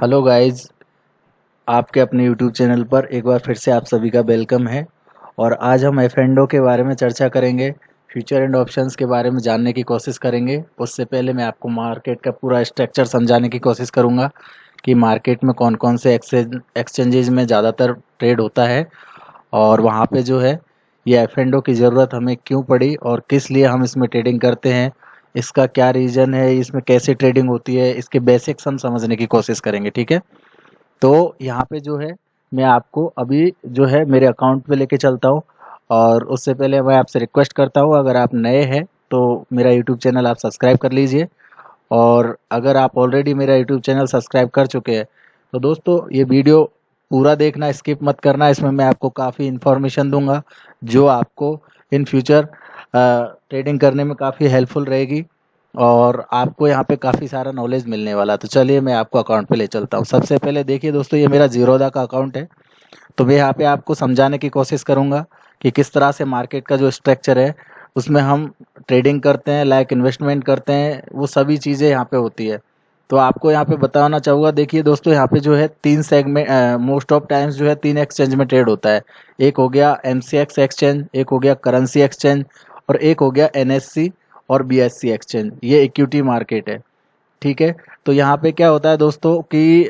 Hello guys, आपके अपने YouTube channel पर एक बार फिर से आप सभी का वेलकम है। और आज हम एफ एंड ओ के बारे में चर्चा करेंगे, फ्यूचर एंड ऑप्शंस के बारे में जानने की कोशिश करेंगे। उससे पहले मैं आपको मार्केट का पूरा स्ट्रक्चर समझाने की कोशिश करूंगा कि मार्केट में कौन कौन से एक्सचेंजेज में ज़्यादातर ट्रेड होता है, और वहाँ पे जो है ये एफ एंड ओ की ज़रूरत हमें क्यों पड़ी और किस लिए हम इसमें ट्रेडिंग करते हैं, इसका क्या रीज़न है, इसमें कैसे ट्रेडिंग होती है, इसके बेसिक्स हम समझने की कोशिश करेंगे। ठीक है, तो यहाँ पे जो है मैं आपको अभी जो है मेरे अकाउंट पे लेके चलता हूँ। और उससे पहले मैं आपसे रिक्वेस्ट करता हूँ, अगर आप नए हैं तो मेरा यूट्यूब चैनल आप सब्सक्राइब कर लीजिए। और अगर आप ऑलरेडी मेरा यूट्यूब चैनल सब्सक्राइब कर चुके हैं तो दोस्तों ये वीडियो पूरा देखना, स्किप मत करना। इसमें मैं आपको काफ़ी इन्फॉर्मेशन दूंगा जो आपको इन फ्यूचर ट्रेडिंग करने में काफ़ी हेल्पफुल रहेगी, और आपको यहाँ पे काफ़ी सारा नॉलेज मिलने वाला है। तो चलिए मैं आपको अकाउंट पे ले चलता हूँ। सबसे पहले देखिए दोस्तों, ये मेरा जीरोधा का अकाउंट है। तो मैं यहाँ पे आपको समझाने की कोशिश करूँगा कि किस तरह से मार्केट का जो स्ट्रक्चर है उसमें हम ट्रेडिंग करते हैं, लाइक इन्वेस्टमेंट करते हैं, वो सभी चीज़ें यहाँ पे होती है। तो आपको यहाँ पे बताना चाहूँगा, देखिए दोस्तों यहाँ पे जो है तीन सेगमेंट, मोस्ट ऑफ टाइम्स जो है तीन एक्सचेंज में ट्रेड होता है। एक हो गया एमसीएक्स एक्सचेंज, एक हो गया करेंसी एक्सचेंज, और एक हो गया एनएससी और बीएससी एक्सचेंज। ये इक्विटी मार्केट है। ठीक है, तो यहाँ पे क्या होता है दोस्तों कि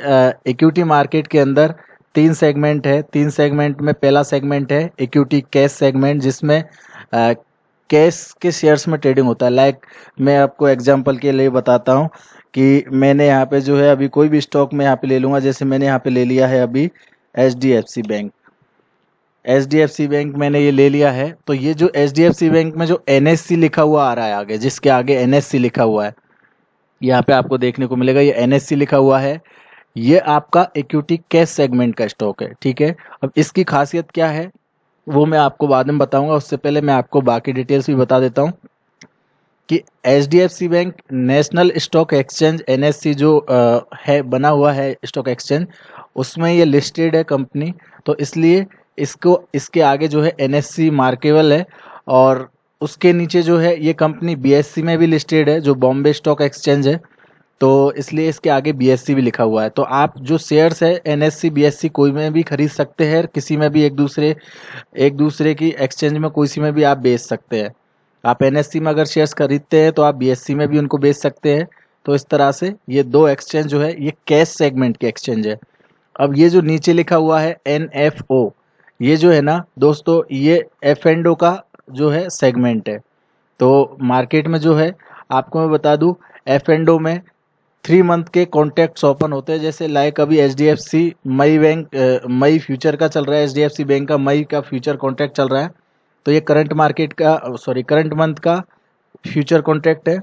इक्विटी मार्केट के अंदर तीन सेगमेंट है। तीन सेगमेंट में पहला सेगमेंट है इक्विटी कैश सेगमेंट, जिसमें कैश के शेयर्स में ट्रेडिंग होता है। लाइक मैं आपको एग्जांपल के लिए बताता हूँ कि मैंने यहाँ पे जो है अभी कोई भी स्टॉक में यहाँ पे ले लूँगा। जैसे मैंने यहाँ पे ले लिया है अभी एचडीएफसी बैंक। एचडीएफसी बैंक मैंने ये ले लिया है। तो ये जो एचडीएफसी बैंक में जो एनएससी लिखा हुआ आ रहा है आगे, जिसके आगे एनएससी लिखा हुआ है, यहाँ पे आपको देखने को मिलेगा ये एनएससी लिखा हुआ है। ये आपका इक्विटी कैश सेगमेंट का स्टॉक है। ठीक है, अब इसकी खासियत क्या है वो मैं आपको बाद में बताऊंगा। उससे पहले मैं आपको बाकी डिटेल्स भी बता देता हूँ कि HDFC bank national stock exchange NSC जो है बना हुआ है स्टॉक एक्सचेंज, उसमें ये लिस्टेड है कंपनी। तो इसलिए इसको इसके आगे जो है एनएससी मार्केबल है। और उसके नीचे जो है ये कंपनी बीएससी में भी लिस्टेड है, जो बॉम्बे स्टॉक एक्सचेंज है। तो इसलिए इसके आगे बीएससी भी लिखा हुआ है। तो आप जो शेयर्स है एनएससी बीएससी कोई में भी खरीद सकते हैं, किसी में भी एक दूसरे की एक्सचेंज में कोई सी में भी आप बेच सकते हैं। आप एनएससी में अगर शेयर्स खरीदते हैं तो आप बीएससी में भी उनको बेच सकते हैं। तो इस तरह से ये दो एक्सचेंज जो है ये कैश सेगमेंट के एक्सचेंज है। अब ये जो नीचे लिखा हुआ है एनएफओ, ये जो है ना दोस्तों ये एफ एंड ओ का जो है सेगमेंट है। तो मार्केट में जो है आपको मैं बता दूं, एफ एंड ओ में 3 मंथ के कॉन्ट्रैक्ट्स ओपन होते हैं। जैसे लाइक अभी H D F C May bank May future का चल रहा है, H D F C bank का मई का फ्यूचर कॉन्ट्रैक्ट चल रहा है। तो ये करंट मार्केट का करंट मंथ का फ्यूचर कॉन्ट्रैक्ट है।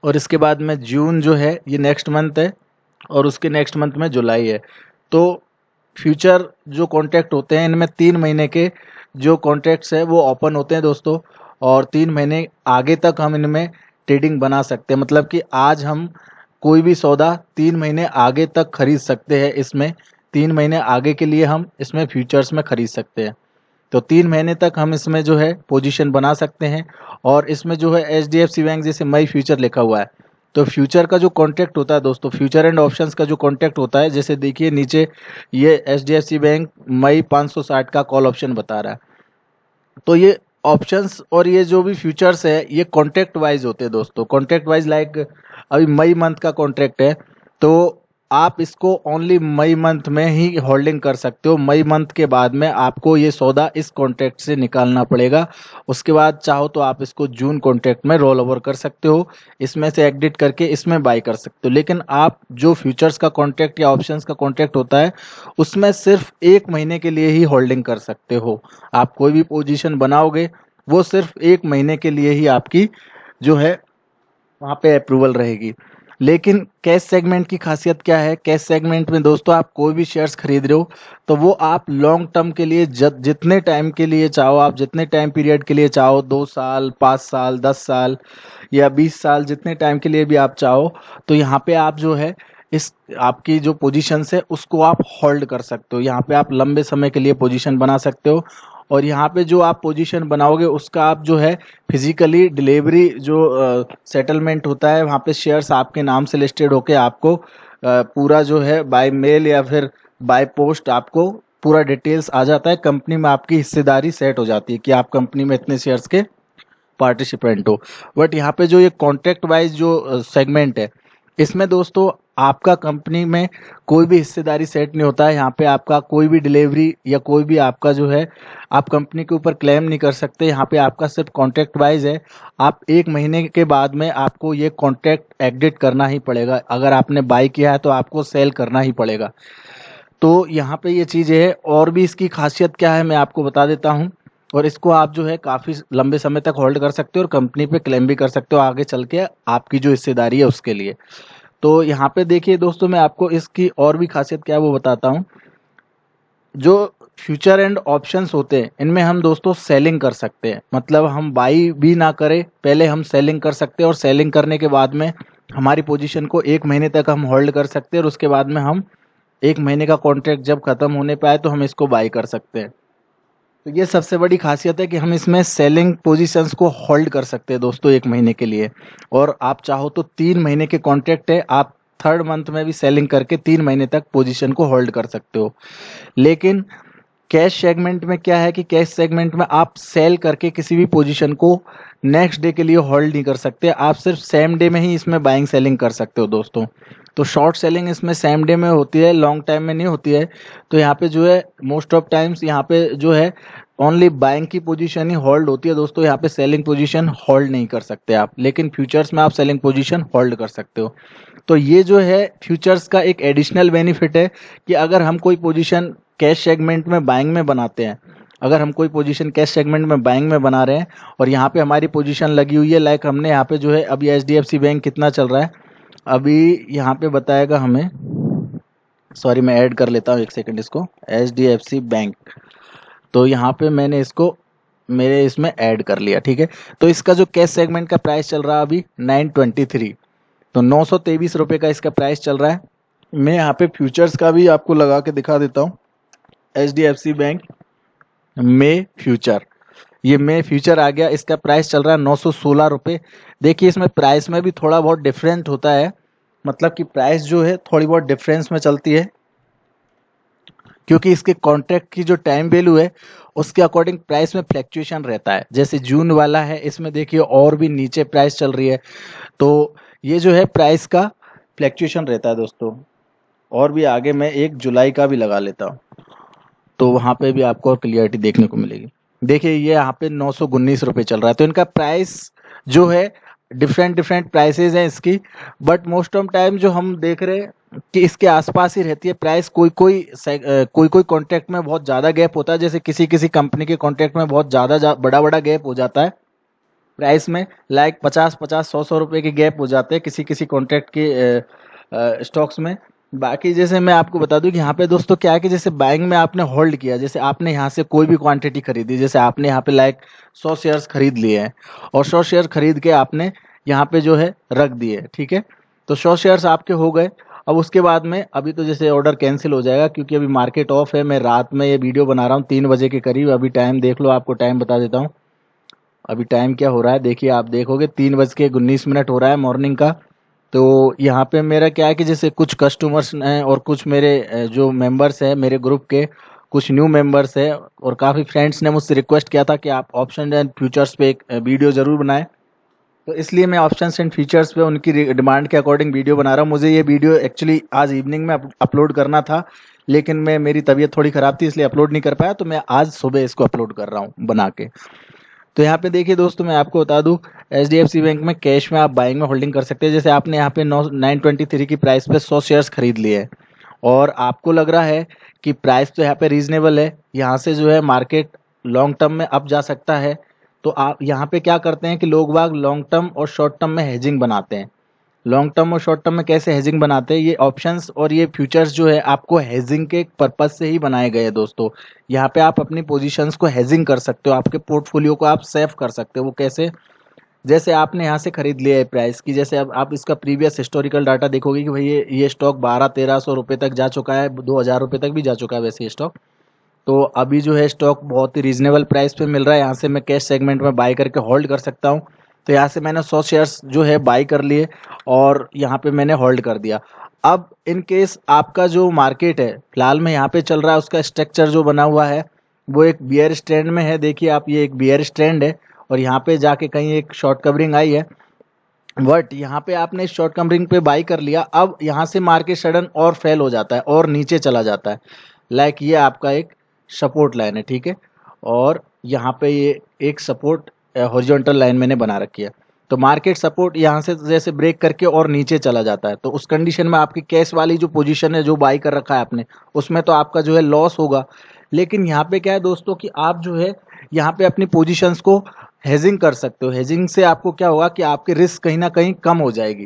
और इसके बाद में जून जो है ये नेक्स्ट मंथ है, और उसके नेक्स्ट मंथ में जुलाई है। तो फ्यूचर जो कॉन्ट्रैक्ट होते हैं इनमें 3 महीने के जो कॉन्ट्रैक्ट्स है वो ओपन होते हैं दोस्तों। और 3 महीने आगे तक हम इनमें ट्रेडिंग बना सकते हैं। मतलब कि आज हम कोई भी सौदा 3 महीने आगे तक खरीद सकते हैं। इसमें 3 महीने आगे के लिए हम इसमें फ्यूचर्स में खरीद सकते हैं। तो 3 महीने तक हम इसमें जो है पोजीशन बना सकते हैं। और इसमें जो है H D F C bank जैसे मई फ्यूचर लिखा हुआ है, तो फ्यूचर का जो कॉन्ट्रैक्ट होता है दोस्तों, फ्यूचर एंड ऑप्शंस का जो कॉन्ट्रैक्ट होता है, जैसे देखिए नीचे ये H D F C bank मई 560 का कॉल ऑप्शन बता रहा है। तो ये ऑप्शंस और ये जो भी फ्यूचर्स है ये कॉन्ट्रैक्ट वाइज होते हैं दोस्तों। कॉन्ट्रैक्ट वाइज लाइक अभी मई मंथ का कॉन्ट्रैक्ट है, तो आप इसको ओनली मई मंथ में ही होल्डिंग कर सकते हो। मई मंथ के बाद में आपको ये सौदा इस कॉन्ट्रैक्ट से निकालना पड़ेगा। उसके बाद चाहो तो आप इसको जून कॉन्ट्रैक्ट में रोल ओवर कर सकते हो, इसमें से एग्जिट करके इसमें बाय कर सकते हो। लेकिन आप जो फ्यूचर्स का कॉन्ट्रैक्ट या ऑप्शंस का कॉन्ट्रैक्ट होता है उसमें सिर्फ 1 महीने के लिए ही होल्डिंग कर सकते हो। आप कोई भी पोजीशन बनाओगे वो सिर्फ 1 महीने के लिए ही आपकी जो है वहाँ पे अप्रूवल रहेगी। लेकिन कैश सेगमेंट की खासियत क्या है, कैश सेगमेंट में दोस्तों आप कोई भी शेयर्स खरीद रहे हो तो वो आप लॉन्ग टर्म के लिए जितने टाइम के लिए चाहो, आप जितने टाइम पीरियड के लिए चाहो, 2 साल, 5 साल, 10 साल या 20 साल, जितने टाइम के लिए भी आप चाहो, तो यहाँ पे आप जो है इस आपकी जो पोजीशन है उसको आप होल्ड कर सकते हो। यहाँ पे आप लंबे समय के लिए पोजीशन बना सकते हो। और यहाँ पे जो आप पोजीशन बनाओगे उसका आप जो है फिजिकली डिलीवरी जो सेटलमेंट होता है, वहाँ पे शेयर्स आपके नाम से लिस्टेड होके आपको पूरा जो है बाय मेल या फिर बाय पोस्ट आपको पूरा डिटेल्स आ जाता है, कंपनी में आपकी हिस्सेदारी सेट हो जाती है कि आप कंपनी में इतने शेयर्स के पार्टिसिपेंट हो। बट यहाँ पे जो ये कॉन्ट्रैक्ट वाइज जो सेगमेंट है, इसमें दोस्तों आपका कंपनी में कोई भी हिस्सेदारी सेट नहीं होता है। यहाँ पे आपका कोई भी डिलीवरी या कोई भी आपका जो है आप कंपनी के ऊपर क्लेम नहीं कर सकते। यहाँ पे आपका सिर्फ कॉन्ट्रैक्ट वाइज है। आप 1 महीने के बाद में आपको ये कॉन्ट्रैक्ट एग्जिट करना ही पड़ेगा। अगर आपने बाई किया है तो आपको सेल करना ही पड़ेगा। तो यहाँ पे ये चीज़ है। और भी इसकी खासियत क्या है मैं आपको बता देता हूँ। और इसको आप जो है काफ़ी लंबे समय तक होल्ड कर सकते हो और कंपनी पे क्लेम भी कर सकते हो आगे चल के आपकी जो हिस्सेदारी है उसके लिए। तो यहाँ पे देखिए दोस्तों, मैं आपको इसकी और भी खासियत क्या है वो बताता हूँ। जो फ्यूचर एंड ऑप्शंस होते हैं इनमें हम दोस्तों सेलिंग कर सकते हैं। मतलब हम बाई भी ना करें, पहले हम सेलिंग कर सकते हैं और सेलिंग करने के बाद में हमारी पोजीशन को 1 महीने तक हम होल्ड कर सकते हैं और उसके बाद में हम 1 महीने का कॉन्ट्रैक्ट जब खत्म होने पे आए तो हम इसको बाई कर सकते हैं। तो ये सबसे बड़ी खासियत है कि हम इसमें सेलिंग पोजीशंस को होल्ड कर सकते हैं दोस्तों 1 महीने के लिए। और आप चाहो तो 3 महीने के कॉन्ट्रैक्ट है, आप 3rd मंथ में भी सेलिंग करके 3 महीने तक पोजीशन को होल्ड कर सकते हो। लेकिन कैश सेगमेंट में क्या है कि कैश सेगमेंट में आप सेल करके किसी भी पोजीशन को नेक्स्ट डे के लिए होल्ड नहीं कर सकते। आप सिर्फ सेम डे में ही इसमें बाइंग सेलिंग कर सकते हो दोस्तों। तो शॉर्ट सेलिंग इसमें सेम डे में होती है, लॉन्ग टाइम में नहीं होती है। तो यहाँ पे जो है मोस्ट ऑफ टाइम्स यहाँ पे जो है ओनली बाइंग की पोजीशन ही होल्ड होती है दोस्तों। यहाँ पे सेलिंग पोजीशन होल्ड नहीं कर सकते आप, लेकिन फ्यूचर्स में आप सेलिंग पोजीशन होल्ड कर सकते हो। तो ये जो है फ्यूचर्स का एक एडिशनल बेनिफिट है कि अगर हम कोई पोजीशन कैश सेगमेंट में बाइंग में बनाते हैं, अगर हम कोई पोजीशन कैश सेगमेंट में बाइंग में बना रहे हैं और यहाँ पे हमारी पोजीशन लगी हुई है, लाइक हमने यहाँ पे जो है अभी HDFC बैंक कितना चल रहा है अभी यहाँ पे बताएगा हमें। सॉरी, मैं ऐड कर लेता हूँ 1 सेकंड इसको, HDFC बैंक। तो यहाँ पे मैंने इसको मेरे इसमें ऐड कर लिया, ठीक है। तो इसका जो कैश सेगमेंट का प्राइस चल रहा है अभी 923, तो 923 रुपये का इसका प्राइस चल रहा है। मैं यहाँ पे फ्यूचर्स का भी आपको लगा के दिखा देता हूँ। HDFC बैंक मे फ्यूचर, ये मे फ्यूचर आ गया, इसका प्राइस चल रहा है 916 रुपये। देखिए इसमें प्राइस में भी थोड़ा बहुत डिफरेंट होता है, मतलब कि प्राइस जो है थोड़ी बहुत डिफरेंस में चलती है, क्योंकि इसके कॉन्ट्रैक्ट की जो टाइम वैल्यू है उसके अकॉर्डिंग प्राइस में फ्लैक्चुएशन रहता है। जैसे जून वाला है, इसमें देखिए और भी नीचे प्राइस चल रही है। तो ये जो है प्राइस का फ्लैक्चुएशन रहता है दोस्तों। और भी आगे मैं 1 जुलाई का भी लगा लेता हूँ, तो वहाँ पे भी आपको क्लियरिटी देखने को मिलेगी। देखिए ये यहाँ पे 919 रुपये चल रहा है। तो इनका प्राइस जो है डिफरेंट डिफरेंट प्राइसेज हैं इसकी, बट मोस्ट ऑफ टाइम जो हम देख रहे हैं कि इसके आसपास ही रहती है प्राइस। कोई कोई कॉन्ट्रैक्ट में बहुत ज़्यादा गैप होता है, जैसे किसी किसी कंपनी के कॉन्ट्रैक्ट में बहुत ज़्यादा बड़ा बड़ा गैप हो जाता है प्राइस में, लाइक 50-50 100-100 रुपये के गैप हो जाते हैं किसी किसी कॉन्ट्रैक्ट के स्टॉक्स में। बाकी जैसे मैं आपको बता दूं कि यहाँ पे दोस्तों क्या है कि जैसे बाइंग में आपने होल्ड किया, जैसे आपने यहाँ से कोई भी क्वांटिटी खरीदी, जैसे आपने यहाँ पे लाइक 100 शेयर्स खरीद लिए हैं और 100 शेयर खरीद के आपने यहाँ पे जो है रख दिए, ठीक है। तो 100 शेयर्स आपके हो गए। अब उसके बाद में अभी तो जैसे ऑर्डर कैंसिल हो जाएगा क्योंकि अभी मार्केट ऑफ है। मैं रात में ये वीडियो बना रहा हूँ 3 बजे के करीब। अभी टाइम देख लो, आपको टाइम बता देता हूँ अभी टाइम क्या हो रहा है। देखिए आप देखोगे 3:19 हो रहा है मॉर्निंग का। तो यहाँ पे मेरा क्या है कि जैसे कुछ कस्टमर्स हैं और कुछ मेरे जो मेंबर्स हैं मेरे ग्रुप के, कुछ न्यू मेंबर्स हैं और काफ़ी फ्रेंड्स ने मुझसे रिक्वेस्ट किया था कि आप ऑप्शन एंड फ्यूचर्स पे एक वीडियो ज़रूर बनाएं। तो इसलिए मैं ऑप्शंस एंड फीचर्स पे उनकी डिमांड के अकॉर्डिंग वीडियो बना रहा हूँ। मुझे ये वीडियो एक्चुअली आज इवनिंग में अपलोड करना था, लेकिन मेरी तबीयत थोड़ी ख़राब थी इसलिए अपलोड नहीं कर पाया। तो मैं आज सुबह इसको अपलोड कर रहा हूँ बना के। तो यहाँ पे देखिए दोस्तों, मैं आपको बता दूं HDFC बैंक में कैश में आप बाइंग में होल्डिंग कर सकते हैं। जैसे आपने यहाँ पे 923 की प्राइस पे 100 शेयर्स खरीद लिए हैं और आपको लग रहा है कि प्राइस तो यहाँ पे रीजनेबल है, यहाँ से जो है मार्केट लॉन्ग टर्म में अप जा सकता है। तो आप यहाँ पे क्या करते हैं कि लोग बाग लॉन्ग टर्म और शॉर्ट टर्म में हेजिंग बनाते हैं। लॉन्ग टर्म और शॉर्ट टर्म में कैसे हेजिंग बनाते हैं, ये ऑप्शंस और ये फ्यूचर्स जो है आपको हेजिंग के पर्पज से ही बनाए गए हैं दोस्तों। यहाँ पे आप अपनी पोजीशंस को हेजिंग कर सकते हो, आपके पोर्टफोलियो को आप सेव कर सकते हो। वो कैसे, जैसे आपने यहाँ से खरीद लिया है प्राइस की, जैसे अब आप इसका प्रीवियस हिस्टोरिकल डाटा देखोगे कि भाई ये स्टॉक 1200-1300 रुपये तक जा चुका है, 2000 रुपये तक भी जा चुका है वैसे ये स्टॉक। तो अभी जो है स्टॉक बहुत ही रीजनेबल प्राइस पे मिल रहा है, यहाँ से मैं कैश सेगमेंट में बाई करके होल्ड कर सकता हूँ। तो यहाँ से मैंने 100 शेयर्स जो है बाई कर लिए और यहाँ पे मैंने होल्ड कर दिया। अब इन केस आपका जो मार्केट है फिलहाल में यहाँ पे चल रहा है, उसका स्ट्रक्चर जो बना हुआ है वो एक बियर स्टैंड में है। देखिए आप, ये एक बियर स्टैंड है और यहाँ पे जाके कहीं एक शॉर्ट कवरिंग आई है, बट यहाँ पे आपने शॉर्ट कवरिंग पे बाई कर लिया। अब यहाँ से मार्केट सडन और फेल हो जाता है और नीचे चला जाता है। लाइक ये आपका एक सपोर्ट लाइन है, ठीक है, और यहाँ पे ये एक सपोर्ट हॉरिजॉन्टल लाइन मैंने बना रखी है। तो मार्केट सपोर्ट यहाँ से जैसे ब्रेक करके और नीचे चला जाता है, तो उस कंडीशन में आपकी कैश वाली जो पोजीशन है जो बाई कर रखा है आपने, उसमें तो आपका जो है लॉस होगा। लेकिन यहाँ पे क्या है दोस्तों कि आप जो है यहाँ पे अपनी पोजीशंस को हेजिंग कर सकते हो। हेजिंग से आपको क्या होगा कि आपकी रिस्क कहीं ना कहीं कम हो जाएगी।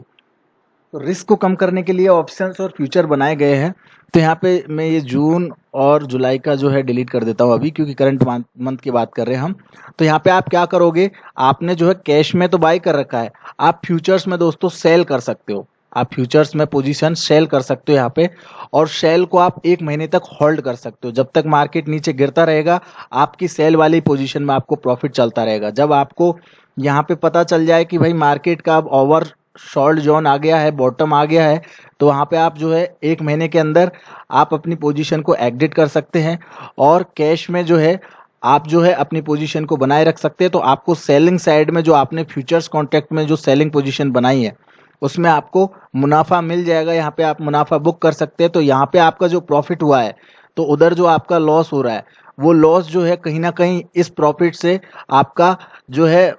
तो रिस्क को कम करने के लिए ऑप्शंस और फ्यूचर बनाए गए हैं। तो यहाँ पे मैं ये जून और जुलाई का जो है डिलीट कर देता हूँ अभी, क्योंकि करंट मंथ की बात कर रहे हैं हम। तो यहाँ पे आप क्या करोगे, आपने जो है कैश में तो बाई कर रखा है, आप फ्यूचर्स में दोस्तों सेल कर सकते हो। आप फ्यूचर्स में पोजीशन सेल कर सकते हो यहाँ पे, और सेल को आप 1 महीने तक होल्ड कर सकते हो। जब तक मार्केट नीचे गिरता रहेगा आपकी सेल वाली पोजीशन में आपको प्रॉफिट चलता रहेगा। जब आपको यहाँ पे पता चल जाए कि भाई मार्केट का अब ओवर शॉर्ट जोन आ गया है, बॉटम आ गया है, तो वहाँ पे आप जो है 1 महीने के अंदर आप अपनी पोजीशन को एग्जिट कर सकते हैं और कैश में जो है आप जो है अपनी पोजीशन को बनाए रख सकते हैं। तो आपको सेलिंग साइड में जो आपने फ्यूचर्स कॉन्ट्रैक्ट में जो सेलिंग पोजीशन बनाई है उसमें आपको मुनाफा मिल जाएगा। यहाँ पे आप मुनाफा बुक कर सकते हैं। तो यहाँ पे आपका जो प्रॉफिट हुआ है, तो उधर जो आपका लॉस हो रहा है वो लॉस जो है कहीं ना कहीं इस प्रॉफिट से आपका जो है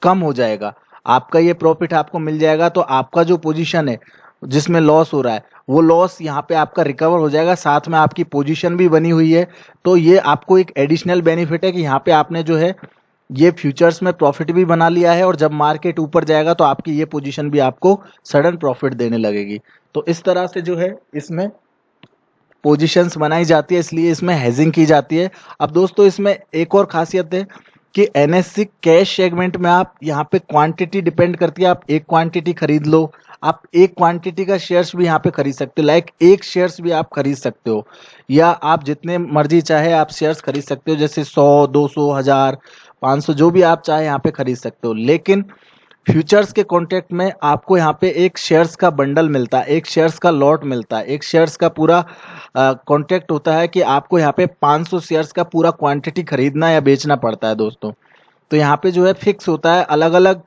कम हो जाएगा। आपका ये प्रॉफिट आपको मिल जाएगा, तो आपका जो पोजीशन है जिसमें लॉस हो रहा है वो लॉस यहाँ पे आपका रिकवर हो जाएगा, साथ में आपकी पोजीशन भी बनी हुई है। तो ये आपको एक एडिशनल बेनिफिट है कि यहाँ पे आपने जो है ये फ्यूचर्स में प्रॉफिट भी बना लिया है, और जब मार्केट ऊपर जाएगा तो आपकी ये पोजीशन भी आपको सडन प्रॉफिट देने लगेगी। तो इस तरह से जो है इसमें पोजीशंस बनाई जाती है, इसलिए इसमें हेजिंग की जाती है। अब दोस्तों इसमें एक और खासियत है कि एनएससी कैश सेगमेंट में आप यहाँ पे क्वांटिटी डिपेंड करती है। आप एक क्वांटिटी खरीद लो, आप एक क्वांटिटी का शेयर्स भी यहाँ पे खरीद सकते हो, लाइक एक शेयर्स भी आप खरीद सकते हो, या आप जितने मर्जी चाहे आप शेयर्स खरीद सकते हो, जैसे 100, 200, 1000, 500 जो भी आप चाहे यहाँ पे खरीद सकते हो। लेकिन फ्यूचर्स के कॉन्ट्रैक्ट में आपको यहाँ पे एक शेयर्स का बंडल मिलता है, एक शेयर्स का लॉट मिलता है, एक शेयर्स का पूरा कॉन्ट्रैक्ट होता है कि आपको यहाँ पे 500 शेयर्स का पूरा क्वांटिटी खरीदना या बेचना पड़ता है दोस्तों। तो यहाँ पे जो है फिक्स होता है, अलग अलग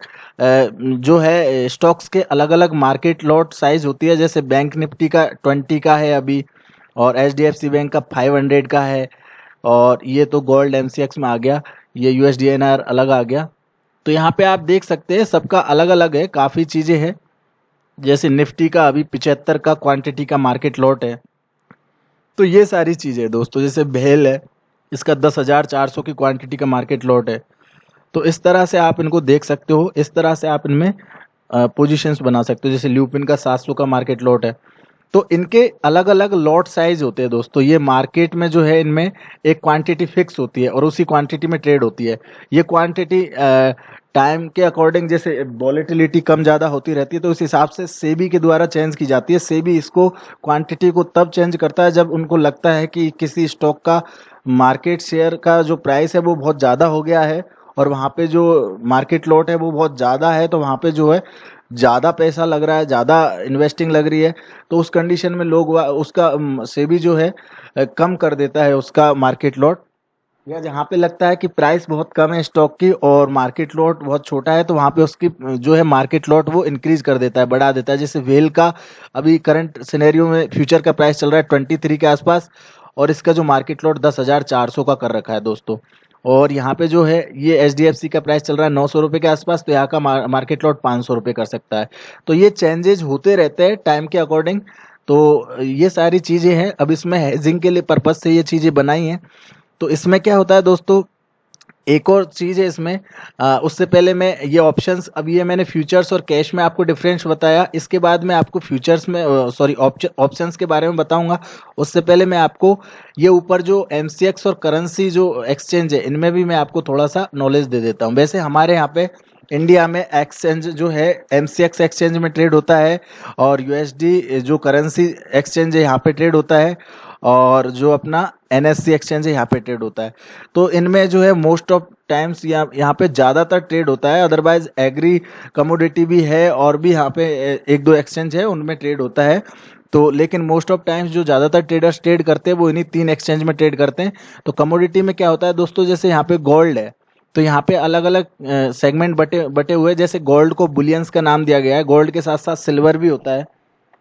जो है स्टॉक्स के अलग अलग मार्केट लॉट साइज होती है। जैसे बैंक निफ्टी का 20 का है अभी, और एचडीएफसी बैंक का 500 का है, और ये तो गोल्ड एमसीएक्स में आ गया, ये यूएसडीएनआर अलग आ गया। तो यहाँ पे आप देख सकते हैं सबका अलग अलग है, काफ़ी चीज़ें हैं। जैसे निफ्टी का अभी 75 का क्वांटिटी का मार्केट लॉट है। तो ये सारी चीज़ें हैं दोस्तों। जैसे भेल है, इसका 10,400 की क्वांटिटी का मार्केट लॉट है। तो इस तरह से आप इनको देख सकते हो, इस तरह से आप इनमें पोजीशंस बना सकते हो। जैसे ल्यूपिन का 700 का मार्केट लॉट है। तो इनके अलग अलग लॉट साइज होते हैं दोस्तों। ये मार्केट में जो है इनमें एक क्वांटिटी फिक्स होती है और उसी क्वांटिटी में ट्रेड होती है। ये क्वांटिटी टाइम के अकॉर्डिंग जैसे वॉलेटिलिटी कम ज़्यादा होती रहती है, तो उस हिसाब से सेबी के द्वारा चेंज की जाती है। सेबी इसको क्वांटिटी को तब चेंज करता है जब उनको लगता है कि किसी स्टॉक का मार्केट शेयर का जो प्राइस है वो बहुत ज़्यादा हो गया है, और वहाँ पे जो मार्केट लॉट है वो बहुत ज़्यादा है, तो वहाँ पे जो है ज़्यादा पैसा लग रहा है, ज़्यादा इन्वेस्टिंग लग रही है। तो उस कंडीशन में लोग उसका सेबी जो है कम कर देता है उसका मार्केट लॉट। या जहाँ पे लगता है कि प्राइस बहुत कम है स्टॉक की और मार्केट लॉट बहुत छोटा है, तो वहाँ पे उसकी जो है मार्केट लॉट वो इंक्रीज कर देता है, बढ़ा देता है। जैसे वेल का अभी करंट सिनेरियो में फ्यूचर का प्राइस चल रहा है 23 के आसपास, और इसका जो मार्केट लॉट 10,400 का कर रखा है दोस्तों। और यहाँ पे जो है ये एचडीएफसी का प्राइस चल रहा है 900 रुपये के आसपास, तो यहाँ का मार्केट लॉट 500 रुपये कर सकता है। तो ये चेंजेज होते रहते हैं टाइम के अकॉर्डिंग। तो ये सारी चीज़ें हैं। अब इसमें हेजिंग के लिए पर्पज से ये चीज़ें बनाई हैं। तो इसमें क्या होता है दोस्तों, एक और चीज़ है इसमें, उससे पहले मैं ये ऑप्शंस, अब ये मैंने फ्यूचर्स और कैश में आपको डिफरेंस बताया, इसके बाद मैं आपको फ्यूचर्स में सॉरी ऑप्शंस के बारे में बताऊंगा। उससे पहले मैं आपको ये ऊपर जो एमसीएक्स और करेंसी जो एक्सचेंज है इनमें भी मैं आपको थोड़ा सा नॉलेज दे देता हूँ। वैसे हमारे यहाँ पे इंडिया में एक्सचेंज जो है एमसीएक्स एक्सचेंज में ट्रेड होता है, और यूएसडी जो करेंसी एक्सचेंज है यहाँ पे ट्रेड होता है, और जो अपना एनएससी एक्सचेंज है यहाँ पे ट्रेड होता है। तो इनमें जो है मोस्ट ऑफ टाइम्स यहाँ पे ज़्यादातर ट्रेड होता है। अदरवाइज एग्री कमोडिटी भी है और भी यहाँ पे एक दो एक्सचेंज है उनमें ट्रेड होता है। तो लेकिन मोस्ट ऑफ टाइम्स जो ज़्यादातर ट्रेडर्स ट्रेड करते हैं वो इन्हीं 3 एक्सचेंज में ट्रेड करते हैं। तो कमोडिटी में क्या होता है दोस्तों, जैसे यहाँ पे गोल्ड है, तो यहाँ पे अलग अलग सेगमेंट बटे बटे हुए, जैसे गोल्ड को बुलियंस का नाम दिया गया है। गोल्ड के साथ साथ सिल्वर भी होता है।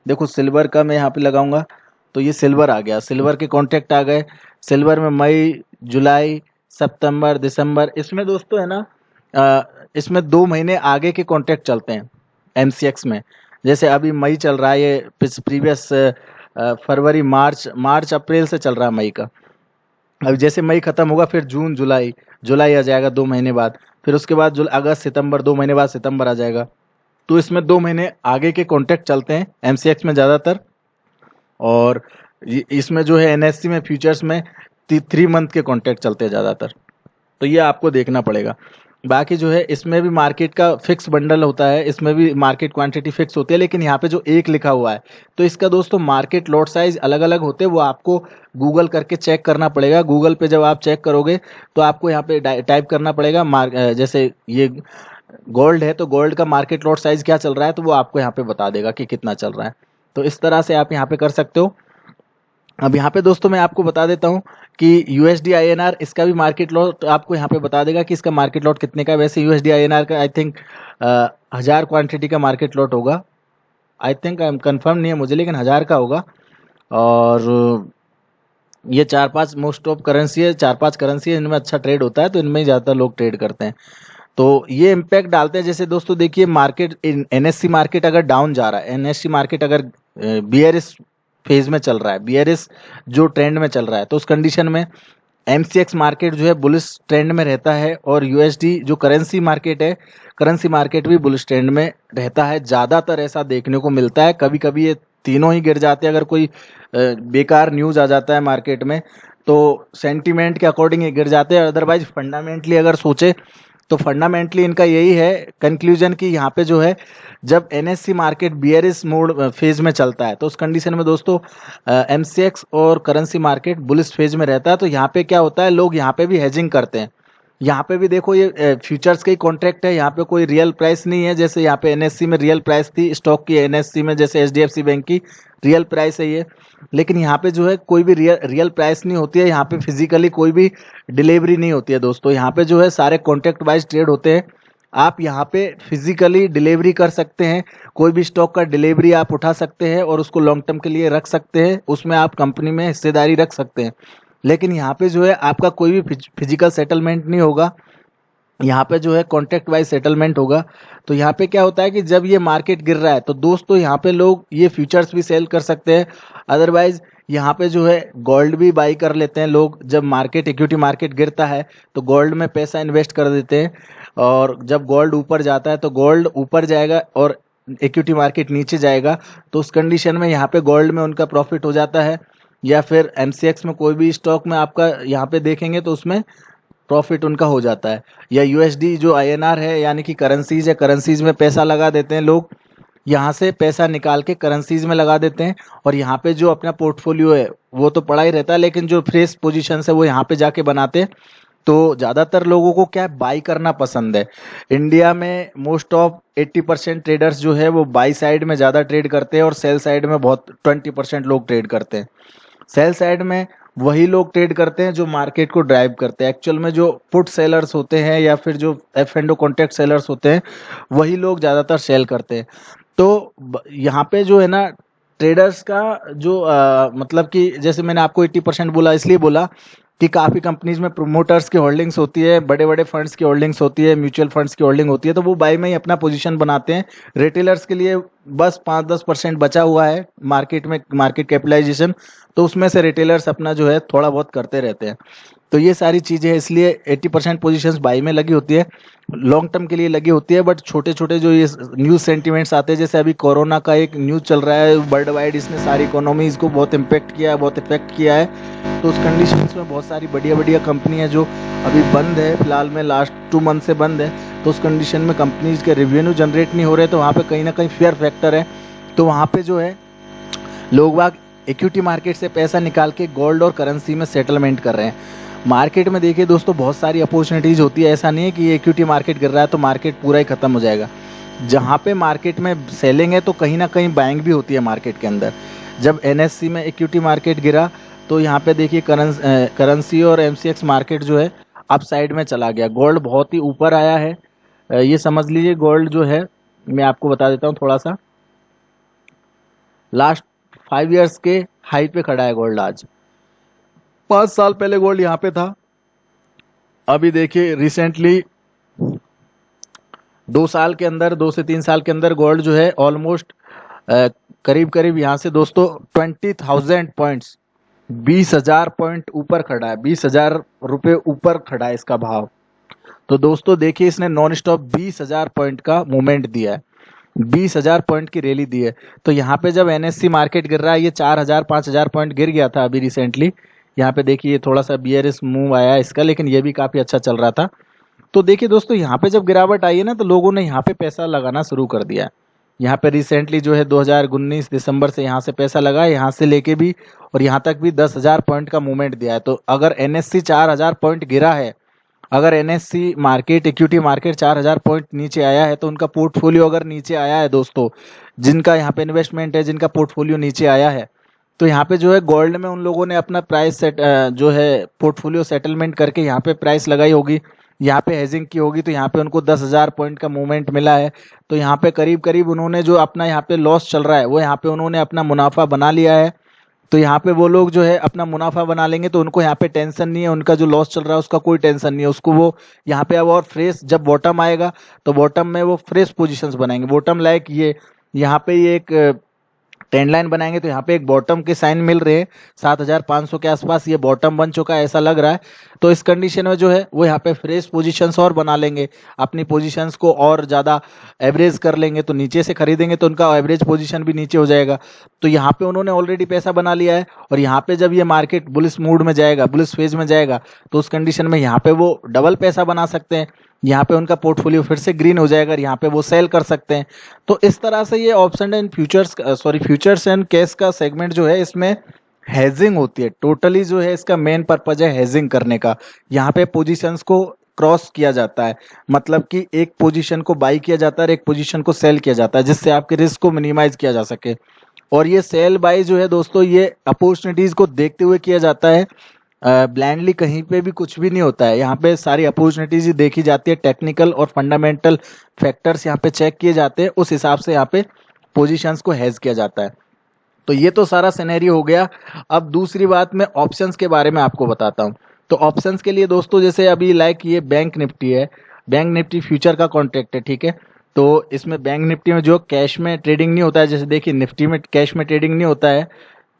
देखो सिल्वर का मैं यहाँ पे लगाऊंगा तो ये सिल्वर आ गया, सिल्वर के कॉन्ट्रैक्ट आ गए। सिल्वर में मई, जुलाई, सितंबर, दिसंबर, इसमें दोस्तों है ना इसमें 2 महीने आगे के कॉन्ट्रैक्ट चलते हैं एमसीएक्स में। जैसे अभी मई चल रहा है, ये प्रीवियस फरवरी, मार्च अप्रैल से चल रहा है मई का। अब जैसे मई खत्म होगा फिर जून, जुलाई, जुलाई आ जाएगा 2 महीने बाद, फिर उसके बाद अगस्त, सितंबर, 2 महीने बाद सितंबर आ जाएगा। तो इसमें 2 महीने आगे के कॉन्ट्रैक्ट चलते हैं एमसीएक्स में ज़्यादातर। और इसमें जो है एनएससी में, फ्यूचर्स में 3 मंथ के कॉन्ट्रैक्ट चलते हैं ज़्यादातर। तो ये आपको देखना पड़ेगा। बाकी जो है इसमें भी मार्केट का फिक्स बंडल होता है, इसमें भी मार्केट क्वांटिटी फिक्स होती है, लेकिन यहाँ पे जो एक लिखा हुआ है तो इसका दोस्तों मार्केट लॉट साइज अलग अलग होते हैं। वो आपको गूगल करके चेक करना पड़ेगा। गूगल पे जब आप चेक करोगे तो आपको यहाँ पे टाइप करना पड़ेगा जैसे ये गोल्ड है तो गोल्ड का मार्केट लॉट साइज क्या चल रहा है, तो वो आपको यहाँ पे बता देगा कि कितना चल रहा है। तो इस तरह से आप यहाँ पे कर सकते हो। अब यहाँ पे दोस्तों मैं आपको बता देता हूँ कि यूएसडी आईएनआर, इसका भी मार्केट लॉट आपको यहाँ पे बता देगा कि इसका मार्केट लॉट कितने का है। वैसे यूएसडी आईएनआर का आई थिंक 1000 क्वांटिटी का मार्केट लॉट होगा। आई थिंक कंफर्म नहीं है मुझे, लेकिन 1000 का होगा। और ये 4-5 मोस्ट ऑफ करेंसी है, 4-5 करेंसी है, इनमें अच्छा ट्रेड होता है, तो इनमें ही ज़्यादातर लोग ट्रेड करते हैं। तो ये इम्पैक्ट डालते हैं। जैसे दोस्तों देखिए मार्केट, एनएससी मार्केट अगर डाउन जा रहा है, एनएससी मार्केट अगर बियरिश फेज में चल रहा है, बियरिश जो ट्रेंड में चल रहा है, तो उस कंडीशन में एमसीएक्स मार्केट जो है बुलिश ट्रेंड में रहता है, और यूएसडी जो करेंसी मार्केट है, करेंसी मार्केट भी बुलिश ट्रेंड में रहता है। ज़्यादातर ऐसा देखने को मिलता है। कभी कभी ये तीनों ही गिर जाते हैं अगर कोई बेकार न्यूज़ आ जाता है मार्केट में, तो सेंटीमेंट के अकॉर्डिंग ये गिर जाते हैं। अदरवाइज फंडामेंटली अगर सोचे तो फंडामेंटली इनका यही है कंक्लूजन कि यहाँ पे जो है जब NSC market bearish mode phase में चलता है, तो उस कंडीशन में दोस्तों एमसीएक्स और करेंसी मार्केट बुलिश फेज में रहता है। तो यहाँ पे क्या होता है, लोग यहाँ पे भी हेजिंग करते हैं। यहाँ पे भी देखो ये फ्यूचर्स का ही कॉन्ट्रैक्ट है, यहाँ पे कोई रियल प्राइस नहीं है। जैसे यहाँ पे एनएससी में रियल प्राइस थी स्टॉक की, एनएससी में जैसे एचडीएफसी बैंक की रियल प्राइस है ये, लेकिन यहाँ पे जो है कोई भी रियल प्राइस नहीं होती है। यहाँ पे फिजिकली कोई भी डिलीवरी नहीं होती है दोस्तों। यहाँ पे जो है सारे कॉन्ट्रैक्ट वाइज ट्रेड होते हैं। आप यहाँ पे फिजिकली डिलीवरी कर सकते हैं, कोई भी स्टॉक का डिलीवरी आप उठा सकते हैं और उसको लॉन्ग टर्म के लिए रख सकते हैं, उसमें आप कंपनी में हिस्सेदारी रख सकते हैं। लेकिन यहाँ पे जो है आपका कोई भी फिजिकल सेटलमेंट नहीं होगा, यहाँ पे जो है कॉन्ट्रैक्ट वाइज सेटलमेंट होगा। तो यहाँ पे क्या होता है कि जब ये मार्केट गिर रहा है तो दोस्तों यहाँ पे लोग ये फ्यूचर्स भी सेल कर सकते हैं। अदरवाइज यहाँ पे जो है गोल्ड भी बाई कर लेते हैं लोग। जब मार्केट, इक्विटी मार्केट गिरता है तो गोल्ड में पैसा इन्वेस्ट कर देते हैं, और जब गोल्ड ऊपर जाता है तो गोल्ड ऊपर जाएगा और इक्विटी मार्केट नीचे जाएगा। तो उस कंडीशन में यहाँ पे गोल्ड में उनका प्रॉफिट हो जाता है, या फिर एमसीएक्स में कोई भी स्टॉक में आपका यहाँ पे देखेंगे तो उसमें प्रॉफिट उनका हो जाता है। या यूएसडी जो आईएनआर है यानी कि करेंसीज है, करेंसीज में पैसा लगा देते हैं लोग, यहाँ से पैसा निकाल के करेंसीज में लगा देते हैं, और यहाँ पे जो अपना पोर्टफोलियो है वो तो पड़ा ही रहता है, लेकिन जो फ्रेश पोजीशन है वो यहाँ पे जाके बनाते हैं। तो ज़्यादातर लोगों को क्या बाई करना पसंद है। इंडिया में मोस्ट ऑफ 80% ट्रेडर्स जो है वो बाई साइड में ज़्यादा ट्रेड करते हैं, और सेल साइड में बहुत 20% लोग ट्रेड करते हैं। सेल साइड में वही लोग ट्रेड करते हैं जो मार्केट को ड्राइव करते हैं। एक्चुअल में जो पुट सेलर्स होते हैं या फिर जो F and O contract sellers होते हैं वही लोग ज़्यादातर सेल करते हैं। तो यहाँ पे जो है ना ट्रेडर्स का जो मतलब कि जैसे मैंने आपको 80% बोला, इसलिए बोला कि काफ़ी कंपनीज में प्रोमोटर्स की होल्डिंग्स होती है, बड़े बड़े फंड्स की होल्डिंग्स होती है, म्यूचुअल फंड्स की होल्डिंग होती है, तो वो बाई में ही अपना पोजीशन बनाते हैं। रिटेलर्स के लिए बस 5-10% बचा हुआ है मार्केट में, मार्केट कैपिटलाइजेशन, तो उसमें से रिटेलर्स अपना जो है थोड़ा बहुत करते रहते हैं। तो ये सारी चीज़ें इसलिए 80% पोजीशंस बाई में लगी होती है, लॉन्ग टर्म के लिए लगी होती है। बट छोटे छोटे जो ये न्यूज़ सेंटिमेंट्स आते हैं, जैसे अभी कोरोना का एक न्यूज़ चल रहा है वर्ल्ड वाइड, इसने सारी इकोनॉमीज़ को बहुत इम्पेक्ट किया है, बहुत इफेक्ट किया है। तो उस कंडीशंस में बहुत सारी बढ़िया बढ़िया कंपनियाँ जो अभी बंद है, फिलहाल में लास्ट 2 मंथ से बंद है, तो उस कंडीशन में कंपनीज के रेवेन्यू जनरेट नहीं हो रहे, तो वहाँ पे कहीं ना कहीं फेयर फैक्टर है। तो वहाँ पे जो है लोग बाग इक्विटी मार्केट से पैसा निकाल के गोल्ड और करेंसी में सेटलमेंट कर रहे हैं। मार्केट में देखिए दोस्तों, बहुत सारी अपॉर्चुनिटीज़ होती है, ऐसा नहीं है कि इक्विटी मार्केट गिर रहा है तो मार्केट पूरा ही ख़त्म हो जाएगा। जहाँ पे मार्केट में सेलिंग है तो कहीं ना कहीं बाइंग भी होती है मार्केट के अंदर। जब एनएससी में इक्विटी मार्केट गिरा तो यहाँ पे देखिए करेंसी और एमसीएक्स मार्केट जो है अप साइड में चला गया, गोल्ड बहुत ही ऊपर आया है। ये समझ लीजिए गोल्ड जो है, मैं आपको बता देता हूँ थोड़ा सा, लास्ट 5 इयर्स के हाई पे खड़ा है गोल्ड आज। 5 साल पहले गोल्ड यहाँ पे था, अभी देखिए रिसेंटली 2 साल के अंदर, 2 से 3 साल के अंदर गोल्ड जो है ऑलमोस्ट करीब करीब यहाँ से दोस्तों 20,000 पॉइंट्स, 20,000 पॉइंट ऊपर खड़ा है, 20,000 रुपये ऊपर खड़ा है इसका भाव। तो दोस्तों देखिए इसने नॉन स्टॉप 20,000 पॉइंट का मूवमेंट दिया है, 20,000 पॉइंट की रैली दी है। तो यहाँ पे जब एनएससी मार्केट गिर रहा है, ये 4,000 5,000 पॉइंट गिर गया था अभी रिसेंटली। यहाँ पे देखिए थोड़ा सा बियरिश मूव आया है इसका, लेकिन ये भी काफ़ी अच्छा चल रहा था। तो देखिए दोस्तों, यहाँ पे जब गिरावट आई है ना, तो लोगों ने यहाँ पे पैसा लगाना शुरू कर दिया है। यहाँ पे रिसेंटली जो है 2019 दिसंबर से यहाँ से पैसा लगा है, यहाँ से लेके भी और यहाँ तक भी 10,000 पॉइंट का मूवमेंट दिया है। तो अगर एनएससी 4,000 पॉइंट गिरा है, अगर NSC market equity market 4,000 point नीचे आया है, तो उनका पोर्टफोलियो अगर नीचे आया है दोस्तों, जिनका यहाँ पे इन्वेस्टमेंट है, जिनका पोर्टफोलियो नीचे आया है, तो यहाँ पे जो है गोल्ड में उन लोगों ने अपना प्राइस सेट जो है पोर्टफोलियो सेटलमेंट करके यहाँ पे प्राइस लगाई होगी, यहाँ पे हेजिंग की होगी, तो यहाँ पे उनको 10,000 पॉइंट का मूवमेंट मिला है। तो यहाँ पे करीब करीब उन्होंने जो अपना यहाँ पे लॉस चल रहा है, वो यहाँ पे उन्होंने अपना मुनाफा बना लिया है। तो यहाँ पे वो लोग जो है अपना मुनाफा बना लेंगे, तो उनको यहाँ पे टेंशन नहीं है, उनका जो लॉस चल रहा है उसका कोई टेंशन नहीं है उसको। वो यहाँ पे अब और फ्रेश, जब बॉटम आएगा तो बॉटम में वो फ्रेश पोजीशंस बनाएंगे। बॉटम लाइक ये यहाँ पे ये एक ट्रेंड लाइन बनाएंगे, तो यहाँ पे एक बॉटम के साइन मिल रहे हैं 7,500 के आसपास, ये बॉटम बन चुका है ऐसा लग रहा है। तो इस कंडीशन में जो है वो यहाँ पे फ्रेश पोजीशंस और बना लेंगे, अपनी पोजीशंस को और ज़्यादा एवरेज कर लेंगे। तो नीचे से खरीदेंगे तो उनका एवरेज पोजीशन भी नीचे हो जाएगा। तो यहाँ पे उन्होंने ऑलरेडी पैसा बना लिया है, और यहाँ पे जब ये मार्केट बुलिश मूड में जाएगा, बुलिश फेज में जाएगा, तो उस कंडीशन में यहाँ पे वो डबल पैसा बना सकते हैं, यहाँ पे उनका पोर्टफोलियो फिर से ग्रीन हो जाएगा, यहाँ पे वो सेल कर सकते हैं। तो इस तरह से ये option and futures futures and cash का सेगमेंट जो है, इसमें हेजिंग होती है टोटली, जो है इसका मेन पर्पज है हेजिंग करने का। यहाँ पे पोजीशंस को क्रॉस किया जाता है, मतलब कि एक पोजीशन को बाई किया जाता है और एक पोजीशन को सेल किया जाता है, जिससे आपके रिस्क को मिनिमाइज किया जा सके। और ये सेल बाई जो है दोस्तों, ये अपॉर्चुनिटीज को देखते हुए किया जाता है, ब्लाइंडली कहीं पे भी कुछ भी नहीं होता है। यहाँ पे सारी अपॉर्चुनिटीज ही देखी जाती है, टेक्निकल और फंडामेंटल फैक्टर्स यहाँ पे चेक किए जाते हैं, उस हिसाब से यहाँ पे पोजीशंस को हेज किया जाता है। तो ये तो सारा सिनेरियो हो गया। अब दूसरी बात मैं ऑप्शंस के बारे में आपको बताता हूँ। तो ऑप्शंस के लिए दोस्तों, जैसे अभी लाइक ये बैंक निफ्टी है, बैंक निफ्टी फ्यूचर का कॉन्ट्रैक्ट है, ठीक है। तो इसमें बैंक निफ्टी में जो कैश में ट्रेडिंग नहीं होता है, जैसे देखिए निफ्टी में कैश में ट्रेडिंग नहीं होता है,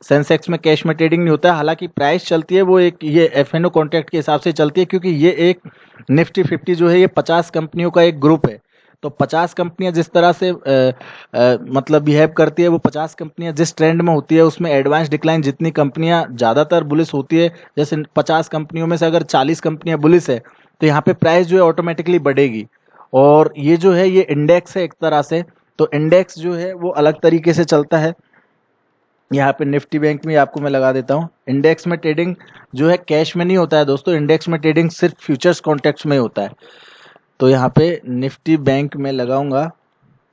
सेंसेक्स में कैश में ट्रेडिंग नहीं होता है। हालांकि प्राइस चलती है वो एक ये एफएनओ कॉन्ट्रैक्ट के हिसाब से चलती है, क्योंकि ये एक निफ्टी 50 जो है ये 50 कंपनियों का एक ग्रुप है। तो 50 कंपनियां जिस तरह से मतलब बिहेव करती है, वो 50 कंपनियां जिस ट्रेंड में होती है, उसमें एडवांस डिक्लाइन जितनी कंपनियां ज़्यादातर बुलिस होती है, जैसे 50 कंपनियों में से अगर 40 कंपनियां बुलिस है, तो यहाँ पे प्राइस जो है ऑटोमेटिकली बढ़ेगी। और ये जो है ये इंडेक्स है एक तरह से, तो इंडेक्स जो है वो अलग तरीके से चलता है। यहाँ पे निफ्टी बैंक में आपको मैं लगा देता हूँ, इंडेक्स में ट्रेडिंग जो है कैश में नहीं होता है दोस्तों, इंडेक्स में ट्रेडिंग सिर्फ फ्यूचर्स कॉन्ट्रैक्ट्स में होता है। तो यहाँ पे निफ्टी बैंक में लगाऊंगा,